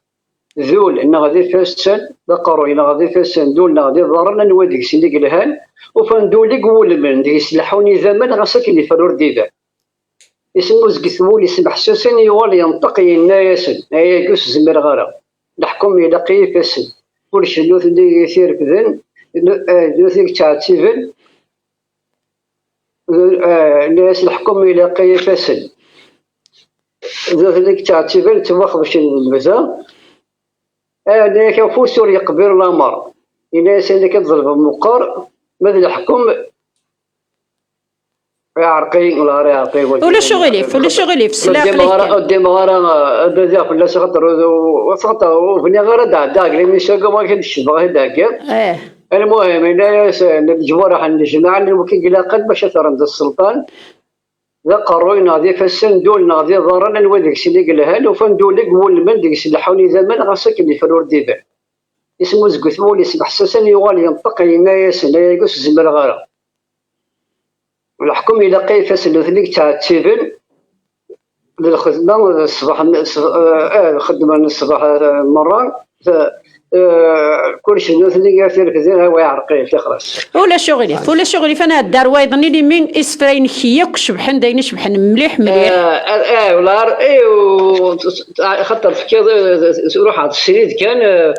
ذول إن غادي فاسن ذكروا إن غادي فاسن دول غادي ضرنا نواديك سيدي الهان وفندولي قول من دي يسلحوني زمان غاسك اللي فرور ديدا يسمو زكثمول يسمح حساسين يوالي ينطقي النايسن هيا كوس زمير غارة الحكم يلاقي فاسن كل شي نوث دي يثير كذن نوثيك تعتيفن الناس الحكم يلاقي فاسن ذوك تعتيفن تواخذ شي البزا هذا كفو سوريا قبل الامر الى سيدي كتظلم مقر ماذا الحكم عرقي ولا راه عرقي
ولا شغلي في السلاح
قدام غارة بزاف ولا خاطر وفني غير داك اللي مشى ما كنتش باغي داك. المهم انا الجمهور راح نجمع الممكن قد باش ترند السلطان ذا قروا يناضي فالسندول ناضي ضرنا نوديك سي اللي قالها له فندولك مول من ديك سي حاولي زمان غاسك اللي فرور ديبان اسمه زقث مول اسم حساسا يوال ينطق ينايس لا يقص زمر غارة الحكم الى قيفاس لوثليك تاع تسيفن للخدمه الصباح الخدمه الصباح مره كلشي لوثليك يثير كثير هو يعرقي في خلاص
ولا شغلي فانا الدار وايضني لي من اسفرين خياك شبحن داين شبحن مليح
ولا خاطر في كذا روح هذا السيد كان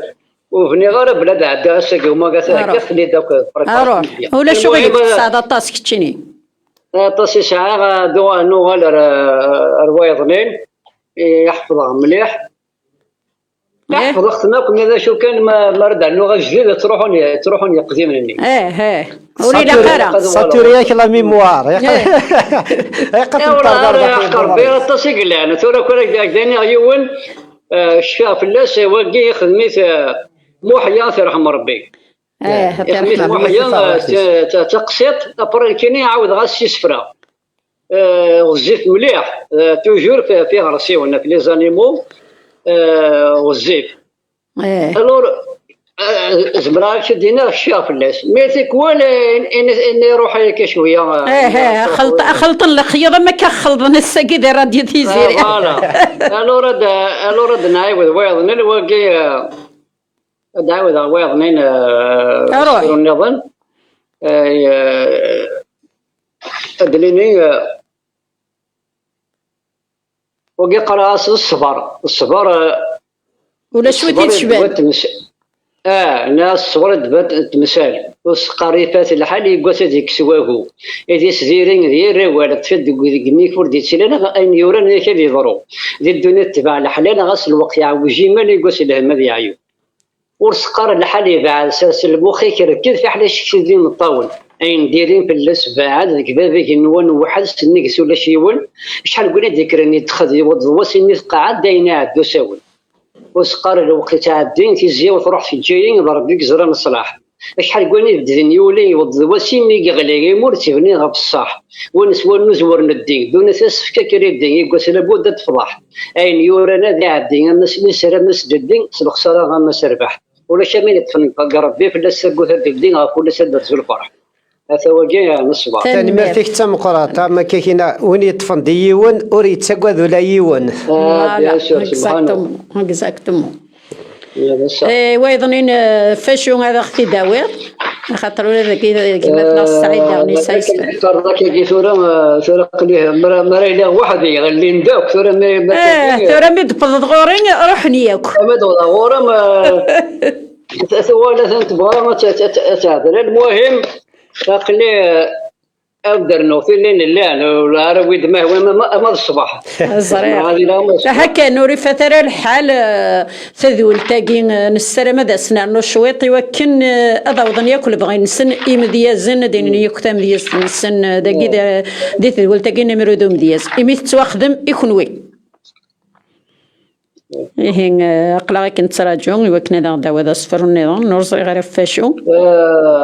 وفني غير بلاد عدا ساق وما قالت خلي داك
اروح ولا شغلي هذا طاسك تشيني
طاسي ساعه دو نوغال روايضنين يحفظها مليح يحفظ اختناكم اذا شو كان ما رد على اللغه الجديده تروحون يقدم مني
ولينا قرا
ساتورياك لا ميموار
يقرب بها التصيق اللي انا ترى كل داني عيون الشاف الناس واقي خدميت محيا في رحم ربي خدميت محيا تقسيط ابري كيني عاود غاسي سفرا غزيت مليح توجور في راسي وانا في لي زانيمو غزيت الور زبراك دينا الشاف الناس ميتك ولا اني روحي هكا شويه
خلط الخيار ما كخلطنا الساكي راديو تيزيري
الور نعاود وايض نلواقي دعوة وايض سيرو النظام ادليني وقي قراص الصبر
ولا شويه تشبان
ناس صورت بات تمثال وسقاريفات الحال يقوس هذيك سواهو هذي سديرين ديال ولا تفد ميك فور دي سيلنا ان يوران كيف يضرو دي الدنيا تبع الحلال غاس الوقت يعوجي ما يقوس لهم هذا يعيو ورسقار الحال يبع اساس المخ يركز في حلاش كثيرين الطاول اين دايرين في اللس بعد كبابك نوان واحد سنكس ولا شيون شحال قلنا ذكرني تخذ يوض وسني قاعد داينا عدو ساول وسقار الوقت تاع الدين تيزي وتروح في الجايين يضرب لك زران الصلاح شحال قلنا بدين يولي يوض وسني غلي يمر تيبني غا بصح ونسوا نزور الدين دون اساس فكاكري الدين يقول لابد تفضح اين يورانا ذا الدين الناس نسر الناس الدين الخساره غا ما سربح ولا شامل يطفن ربي في السرقو هذا الدين غا كل سد الفرح هذا هو جاي نصبا
ثاني ما فيك تم قراطه ما كاينه وين يطفن ديون وري تسقى ولا يون
اكزاكتومون وايضا فاشو هذا اختي داوير خاطر ولا كيما السعيد يعني سايسر
كي ثورة قليه مرينا واحد اللي نداوك ثورة
مي تبض غورين روح نياك
ما دو غورا ما ثوالث تبغى ما تعذر المهم قلي أقدر نوصل لين الليل ولا أروي دماغ ما الصباح.
صريح. هكا نوري فترة الحال تذول تاجين نستر مدى سنة نشويط يوكن أضوضن يأكل بغي نسن إمديازن دين يكتم دياز نسن دقي دي تذول تاجين مرودو مدياز إمي تواخدم يكونوي. هين أقلع كنت تراجعون يوكن هذا دعوة الصفر النظام نرزق غير فاشو.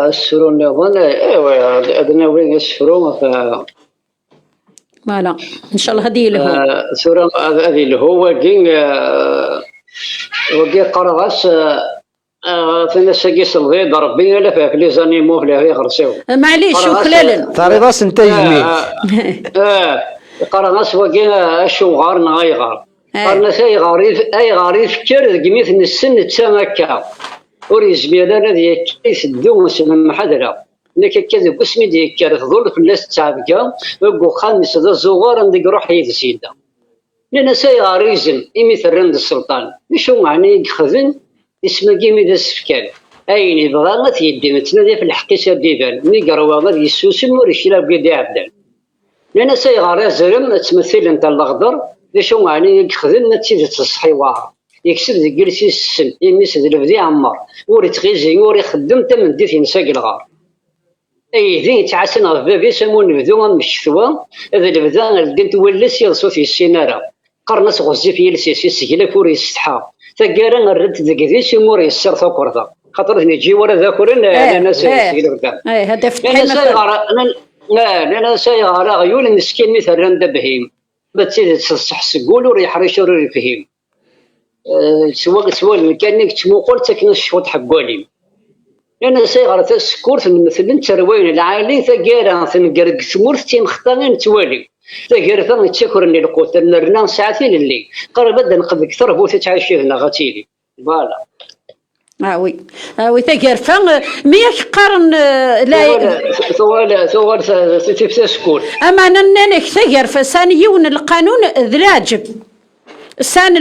الصفر النظام أيوة أدنى وين الصفر
ما لا إن شاء الله هذه اللي هو.
الصفر هذه اللي هو وجين قرغاس في الناس يقيس الغيد ربي لا في لي زانيمو لا يغرسوا.
معليش وخلال.
طريقاس أنت يجمي.
قرغاس وجين الشوغار نغير. قرنا أي غريب كر جميث السن تسامكا وريز بيدنا ذي كيس الدوس من محدرة نك كذا بسمي ذي كر ظل في الناس تسابكا وقو خامس ذا الزوار عندك روح يتسيدا لأن ساي غريزن إمثل رند السلطان شو معني خذن اسمه جيمي ذا السفكان أين يبغى ما تيدي متنادي في الحقيقة ديبان نيجروا ما يسوسم وريشيلا بيدي عبدان لأن ساي غريزن تمثل أنت الأخضر شو معني يخذن نتيجة الصحيوار يكسب ذي جلسي السن يمس ذي الفدي عمر وري تغيزي وري خدم تمن دي في نساق الغار اي ذي تعسن غف بابي سمون نبدو من الشتوى هذا اللي بدا لقيت ولس يلصو في السينارة قرنس غزي في يلسيس يسجل كوري يستحى ثقارا الرد ذي سمور يسر ثقرضا خاطر نجي ورا ذاكرين انا سيسجل قدام
هذا فتح
انا سايغار انا سايغار غيول مسكين مثل رند بهيم بتسيد تصح سقول وريحريش وريفهيم سواء كانك تموقل تكن الشوط حقولي أنا سايغر تسكورت مثلا تروين العالي ثقيرا ثنقرق ثمورت تيم خطانين توالي ثقيرا ثم تشكر اني القوت نرنا ساعتين اللي قرب بدا نقد اكثر بو تتعايشي هنا غتيلي فوالا
وي ثقير فان مياك قارن لا
ثوال تسكور
اما انا ثقير فسان يون القانون ذلاجب سان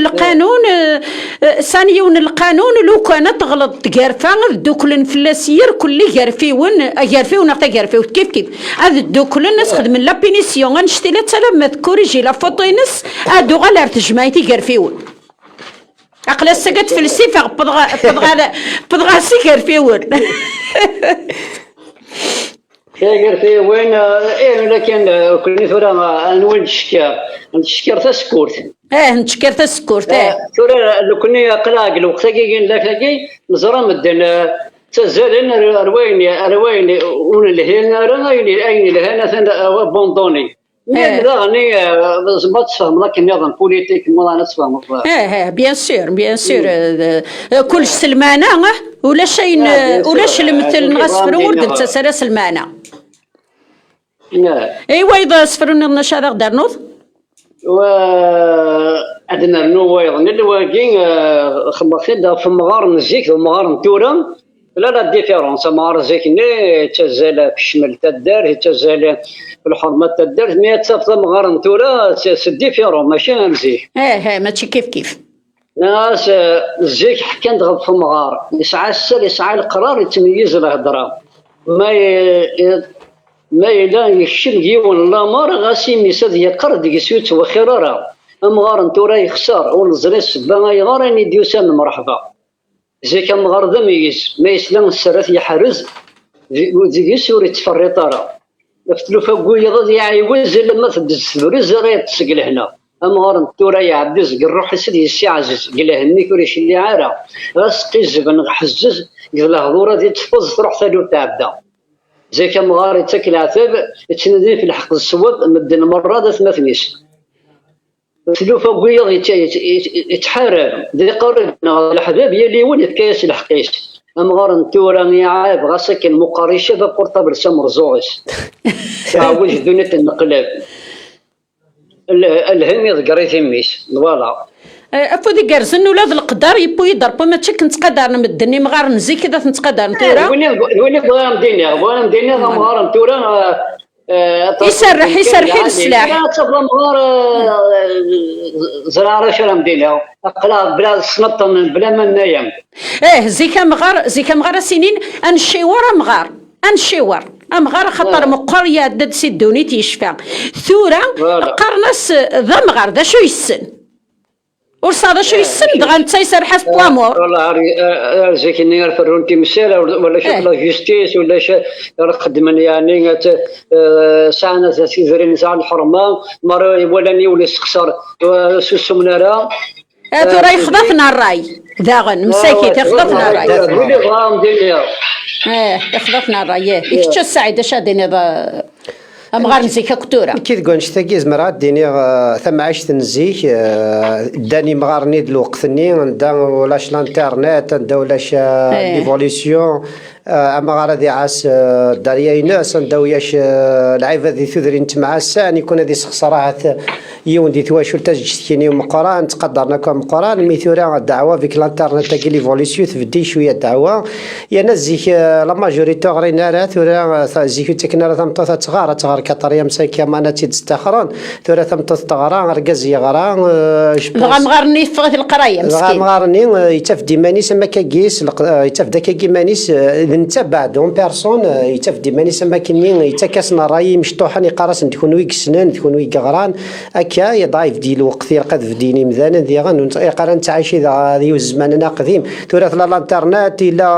القانون لو كان تغلط تقارفا دوكل الفلاسير كل قارفيون حتى قارفيو كيف هذا دوكل الناس خدم لا بينيسيون غنشتي لا تسلم مذكور يجي لا فوطينس ادو غالار تجمعتي قارفيون عقل السكت في السيف بضغا سي قارفيون
في وين لكن كل ثورة نوين نشكر تسكورت
نشكر تسكورت
ثورة لو كني قلاق لو قتاقين لكاكي نزرا مدن تزالن أروين ون الهينا رأيني أين الهنا بوندوني لا غني ما تفهم لكن نظام بوليتيك ما نتفهم
بيان سور كل سلمانة ولا شيء ولا شيء مثل نغسفر ورد تسرى سلمانة ايوا اذا سفرنا الناس هذا غدار نوض
عندنا نو ايضا الواقين خمسين في مغار نزيك ومغار نتورا لا ديفيرونس مغار زيك ني تزال في الشمال تدار تزال في الحرمه تدار مي تصف مغار نتورا سي ديفيرون ماشي مزيك
ماشي كيف
ناس زيك حكان دغ في مغار يسعى السر يسعى القرار يتميز الهضره ما إلا يشم يون لا مار غاسي ميساد يقرد يسوت وخرارا أمغار نتورا يخسر ونزرس بما يغارني ديوسان مرحبا زي كان مغار ذميز ما يسلم السرات يحرز ودي يسور يتفرطارا فتلو فوقو غادي يعيوز لما تدز برز غير تسقل هنا أمغار نتورا يعدز الروح سيدي يسيعزز قال هني كوريش اللي عارا غاسقي الزبن حزز قال له هضورة دي تفوز تروح ثالو تعبدا زي كان مغار يتاكل عتاب يتندي في الحق الصواب مدن مرة ذات مثنيش تلوفا بويض يتحارب ذي قربنا الحباب يلي وين يتكايس الحقيش مغار نتورا يعاب غاسك المقاريشة ذا بورتابل سمر زوغس تعاوج دنيا النقلاب الهم يذكر يتميش فوالا
افودي كارزن ولاد القدر يبو يضربوا ما تشك نتقدر نمدني مغار نزي كذا نتقدر نتورا
وين بغا مدينه مغار نتورا
يسرح السلاح
تصبر مغار زراره شرا مدينه اقلا بلا سنطن بلا ما نايم
زي كمغار سنين انشيور مغار خطر مقريه دد سيدوني تيشفى ثوره قرنس ذا مغار ذا شو يسن ورصاده شو يسن دغا نتا يسرح في بلامور
والله زيك اني نعرف الرونتي مساله ولا شي لا جوستيس ولا شي خدمن يعني ساعه تيزرين ساعه الحرمه مره ولاني ولا استخسر سوسو مناره
ترى يخضفنا الراي داغن مساكيت يخضفنا الراي
ولي غام دنيا
يخضفنا الراي يكتش السعيده شادين هذا أمغار نزيك كتورة
كي تقول نشتاقي زمرات ديني ثم عشت نزيك داني مغار نيد الوقت ندا ولاش الانترنت ندا ولاش ليفوليسيون أمغار هذي عاس داريا ناس ندا وياش العيبة ذي ثذرين تمعسان يكون هذي سخسرات يون دي تواشل تجتيني ومقران تقدرنا كمقران ميثورا الدعوة فيك الانترنت تاكي ليفوليسيون تبدي شوية الدعوة يا ناس زيك لا ماجوريتي غرينا راه ثورا زيك تكنا ثمطة تغار كطريا مساكيا مانا تيدستخرون ثورا ثمطة تغرا ركازي غرا
غامغارني فغت القرايه مسكين
غامغارني يتفدي مانيس ما كاكيس يتفدا كاكي مانيس انت بعد اون بيرسون يتفدي مانيس ما كني يتكاسنا راي مشطوحا يقراس تكون ويك سنان تكون ويك غران اك كا يضايف ديال الوقت يقذف ديني مذانا ذي غنون قران تعيش ذا ذي زماننا قديم ثورة الانترنت الا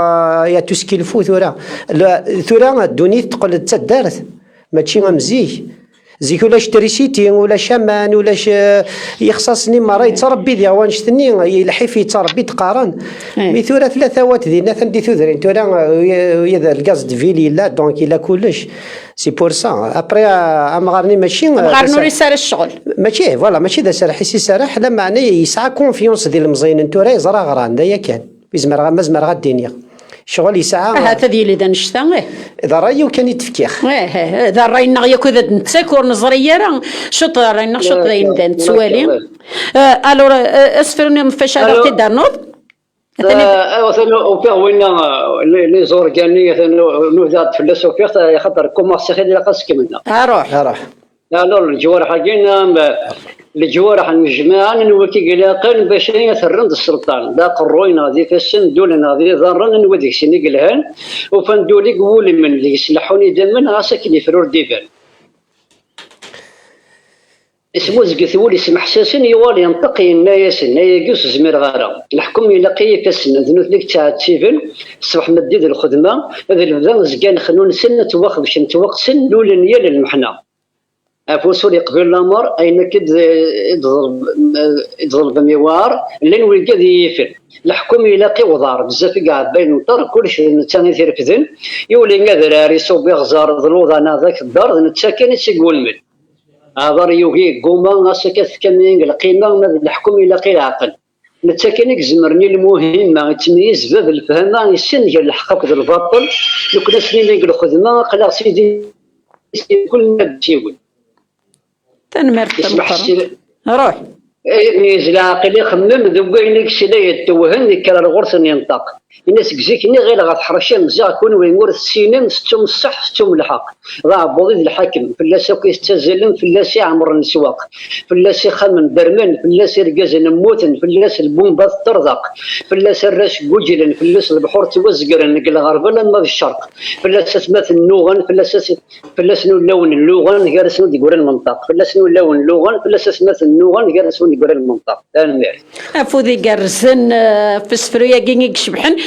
يا تسكيلفو ثورة الدنيا تقول تدارت ماشي مزيك زيك ولا شتريسيتي ولا شمان ولا يخصصني مرة يتربي ذي وانشتني يلحف يتربي تقارن مثورة ثلاثة وات ذي ناثن دي ثوذرين تورا يذا الغاز دفيلي لا دونك إلا كلش سي بور سا ابري امغارني ماشي
امغارنو يسار الشغل
ماشي فوالا ماشي ذا سرح يسي سرح لا معناه يسعى كونفيونس ديال المزينين تورا يزرا غران دايا كان يزمر مزمر غا الدنيا شغل يسعى
هذا اللي اذا نشتا
اذا رايو كان يتفكيخ
اذا راينا ياك اذا نتساكر نزريه راه شوط راينا شوط داين تسوالي الور اسفرني فاش عرفتي دارنوض
وفيه وين لي زورغاني نوذات في السوفيا خاطر كوماسي خير قاسك منا
روح
لا الجوار حقين الجوارح الجماعة نوكي قلاقن باش يثرند السلطان ذاك الروينا ذيك السن دولنا ذي ضرن نوديك سني قلهان وفندولي قولي من اللي يسلحوني دمن غاسك فرور ديفان اسمو زقثولي اسم حساسين يوالي ينطقي الناس يقص زمير غارة الحكم يلاقي كسن ذنوث لك تاع تسيفن الصباح مديد الخدمة هذا البدا زقان خنون سن توخ باش نتوق سن لولنيا للمحنة فوسول يقبل الامر اين كد يضرب ميوار لين ولقى يفل الحكم يلاقي وضار بزاف قاعد بين الدار كلشي نتاني تيرفدن يولي غادر يصوب يغزار ظلوض انا ذاك الدار نتساكن تيقول من هذا يوغي قوما اسكت كمين القيمه الحكم يلاقي العقل نتساكن يزمرني المهمه تمييز باب الفهم يسن ديال الحق الباطل لو كنا سنين الخدمه قلا سيدي كل ما تيقول
تنمرت روح
ميز العاقل يخمم ذوقينك سلاية توهن كرا الغرس ينطق الناس كزيكني غير غتحرشي مزيان كون وين ورث السنين ستم الصح ستم الحق ضاع بوضيد الحاكم فلاس كيستزلم فلاس عمر السواق فلاس خمن درمن فلاس رقاز نموتن فلاس البومبا ترزق فلاس الراس قجلن فلاس البحور توزقرن نقل غربا ما في الشرق فلاس اسمات النوغن فلاس اللون اللوغن جالس نودي يقول المنطق فلاس اللون اللوغن فلاس اسمات النوغن جالس نودي يقول المنطق انا مير
افوذي قرزن في السفريه كينيك شبحن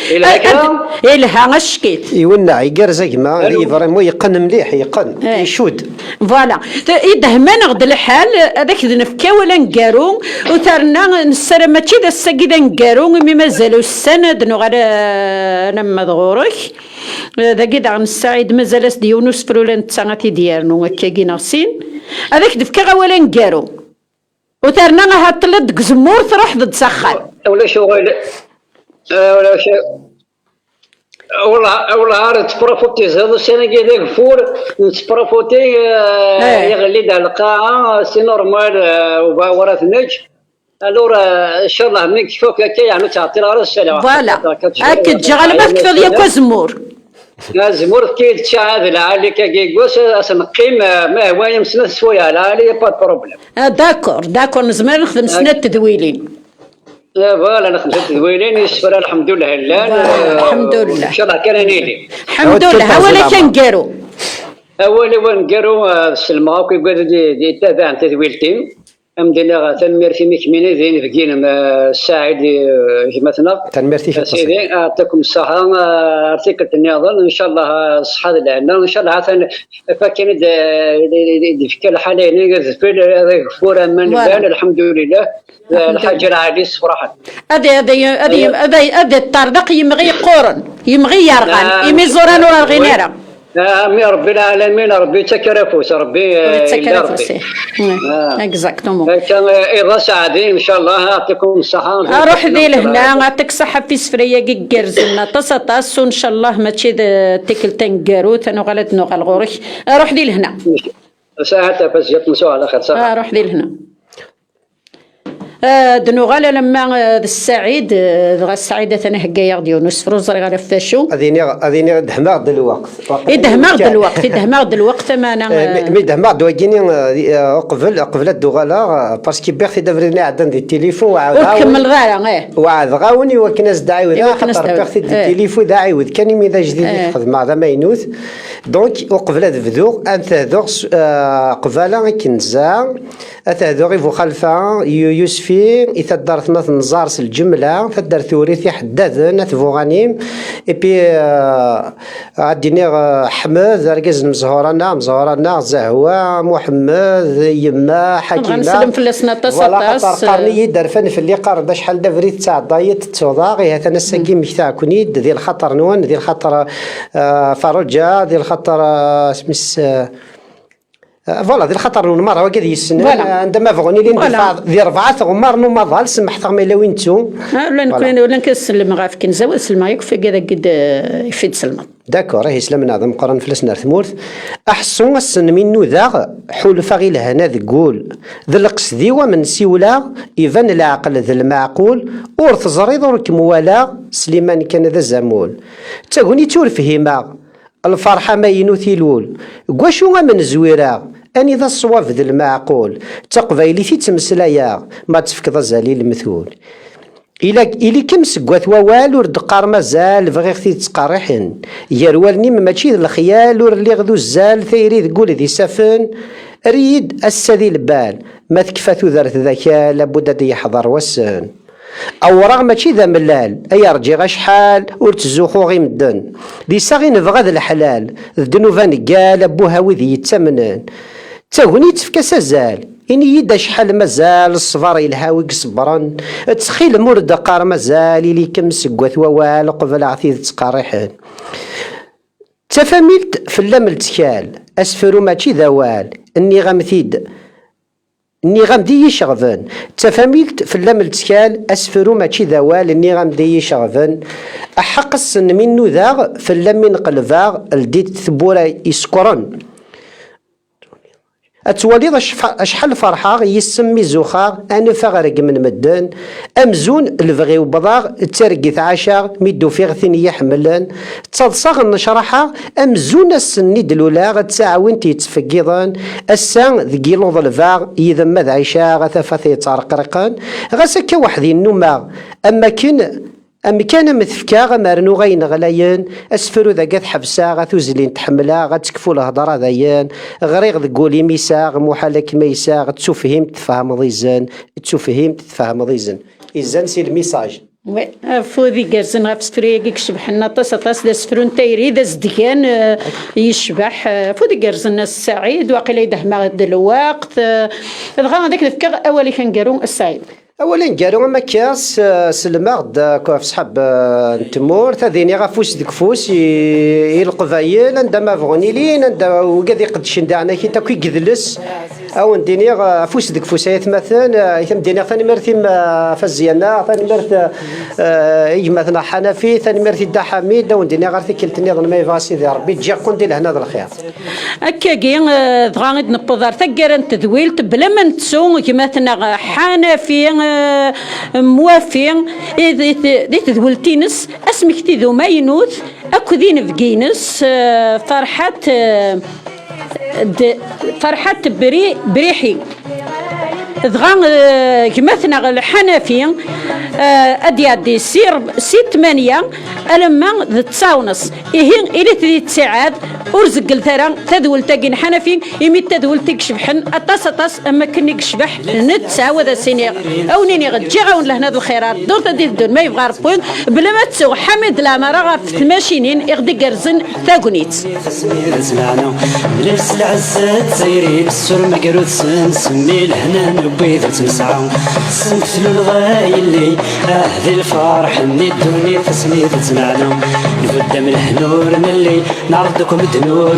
إلها غشكيت
يولع يقرز كما اللي فريمون يقن مليح يقن يشود
فوالا إذا ما نغد الحال هذاك نفكا ولا نقارو وثرنا نسر ماشي ذا الساكي نقارو مي مازالو السند نغير لما ضغورك هذا كذا نساعد مازال سدي يونس فرولا نتسانتي ديالنا هكا كينا سين هذاك دفكا ولا نقارو وثرنا هاتلد زمور تروح ضد سخان
ولا شغل ولا شيء والله عارف تبروفوتي هذا السنة كذا فور تبروفوتي يغلي على القاعة سي نورمال وورا النج الور ان شاء الله منك فوق هكا يعني تعطي لها السلام
فوالا اكيد جعل بالك كذا ياك زمور
زمور كي تشاهد على كيكوس اسم قيمه ما هو يمسنا شويه على با بروبليم
داكور نزمر نخدم سنه تدويلين
لا فوالا انا خدمت دويلين يسفر الحمد لله
الحمد لله
ان شاء الله كان نيلي
الحمد لله ولا كنقارو
اول ونقارو السلمى كيقول دي تابع انت دويلتين امدنا تنمرتي مكمينه زين فكينا الساعد مثلا
تنمرتي في
سيدي يعطيكم الصحه ارتكلت النظام ان شاء الله الصحه لنا ان شاء الله عاد فكان في الحاله هنا في فورا من بان الحمد لله الحاج العالي صراحه
هذا الطردق يمغي قورن يمغي يرغن يمي زوران ولا غينيرا
يا رب العالمين ربي يتكرفوس ربي
يتكرفوس اكزاكتومون
كان ايضا سعدين ان شاء الله يعطيكم الصحه
روح ذي لهنا نعطيك صحه في سفريه كي كرزنا تصاطاس وان شاء الله ماشي تيكل تنكارو تنو غلط نو غلغورك روح ذي لهنا
ساعه فاش جات مسوا على خير صح
روح ذي لهنا دنوغالا لما السعيد غا السعيدة أنا هكايا غدي يونس فروزر غا فاشو
أذيني دهماغ الوقت
دهماغ الوقت ما أنا
مي دهماغ دوكيني قبل الدوغالا باسكو بيغتي دافريني عندنا دي التليفون
وكمل غالا
وعاد غاوني وكناس داعي وذا خاطر بيغتي دي التليفون داعي وذ كان ميدا جديد يخدم هذا ما ينوث دونك وقبل تبدو أنت هذوك قبالا كنزا هذوك يفو خلفا يوسفي إذا دارت مثلا نزارس الجملة فدار ثوريثي حداثن تفو غنيم إبي عديني حمد ركز مزهورانا زهوة محمد يما حكيمة
غنسلم في السنة
ولا خاطر قرني درفن في اللي قرن شحال دافريت تاع ضايت تضاغي هذا نساكي مشتاع كونيد ذي الخطر نون ذي الخطر فرجة ذي الخطر سمس فوالا ذي الخطر نون مرة وكذا يسنن عندما فغني لين ذي 4 غمار نو مظل سمحت غمي لو انتو
ولا نكسلم غاف كنزا وسلم يكفي كذا قد يفيد سلمى
داكور راهي سلام نعظم قرن فلسنا ثمورث احسن السن منو ذا حلفا غير هنا ذقول ذا القصدي ومن سيولا يفن العقل ذا المعقول ورث زريض وركم ولا سليمان كان ذا زمول تاغوني تورفهما الفرحة ما ينوثي الول قواشو من زويرا أني ذا الصواب ذا المعقول تقبايلي في تمسلايا ما تفكض زالي المثول إلي كم سقوات ووال ورد قار مازال بغيغتي تقارحن يروالني ماشي الخيال ور اللي غدو الزال ثيري تقول ذي سفن ريد السدي البال ما تكفاتو ذرت ذاك لابد دي يحضر وسن أو رغم ماشي ذا ملال أي رجي غشحال ورتزوخو غي مدن دي صاغي نبغى ذا الحلال ذنوفان قال أبوها وذي يتمنن تاغني تفكاس زال إني يدا شحال مازال الصفار يلهاوي صبرا تسخيل مورد قار مازال إلي كم سقوات ووال قبل عثيذ تقارحن تفاميلت في اللام التكال أسفرو ماشي ذوال إني غمثيد إني غمدي يشغفن تفاميلت في اللام التكال أسفرو ماشي ذوال إني غمدي يشغفن أحق السن منو ذاغ في اللام من قلباغ الديت ثبورا يسكرن أتوليض أشحال فرحة يسمي زوخا أنا فغرق من مدن أمزون الفغي وبضاغ ترقيت عاشا ميدو في غثيني يحملن تصدصاغ النشرحة أمزون السني دلولا تساعوين تيتفقيضن السان ذقي لوض الفاغ إذا ماذا عيشا غثافة تارقرقان غسكا وحدي النوما أما كان مثفكا غمارنو غين غلايان أسفرو ذا قد حبسا غتوزلين تحملا غتكفو الهضرة ذايان غريغ ذقولي ميسا محالك ميسا غتسوفهم تفهم ضيزان تفهم ضيزان إذن سي الميساج
وي فودي كارزن غاف سفري كيكشبح لنا طاس دا سفرون تايري دا زدكان يشبح فودي كارزن السعيد واقيلا يدهما الوقت دغا هذاك الفكر اولي كنقارو السعيد
اولا قالوا ما كاس سلماغد كوف صحاب نتمور تاذيني غافوس ديك فوس القبايل عندما فغني لين عند وكادي قدش ندعنا كي تاكي قذلس او نديني غافوس ديك فوس مثلا يتم ديني ثاني مرتي فزيانا ثاني مرت مثلا حنفي ثاني مرتي دا حميد او نديني غير كلتني ظن ما يفاسي ذي ربي تجي قندي لهنا ذا الخير
هكاكي دغا نبضر ثقرن تذويلت بلا ما نتسو كيما مثلا حنفي موافين دي تذولتينس اسمك تيذو ما ينوث اكو ذين فقينس فرحات بريحي دغا كمثنا الحنفي ادي سير 8 ألما تساونس إهين إلي تدي تساعد ورزق الثرى تذول تاقين حنفي يمي تذول تكشبحن أطاس أما كني كشبح نتساوى ذا سيني أو نيني غتجي غاون لهنا ذو الخيرات دور تدي الدون ما يبغى ربون بلا ما تسوى حمد لا مرة في الماشينين يغدي قرزن ثاقونيت
لبس العزات زيرين السر مقرود سمي الهنا نبيض تنسعو سنكتلو الغايلي أهدي الفرح من الدنيا تسميد تنعنو نفد من الحنور من اللي نعرضكم الدنور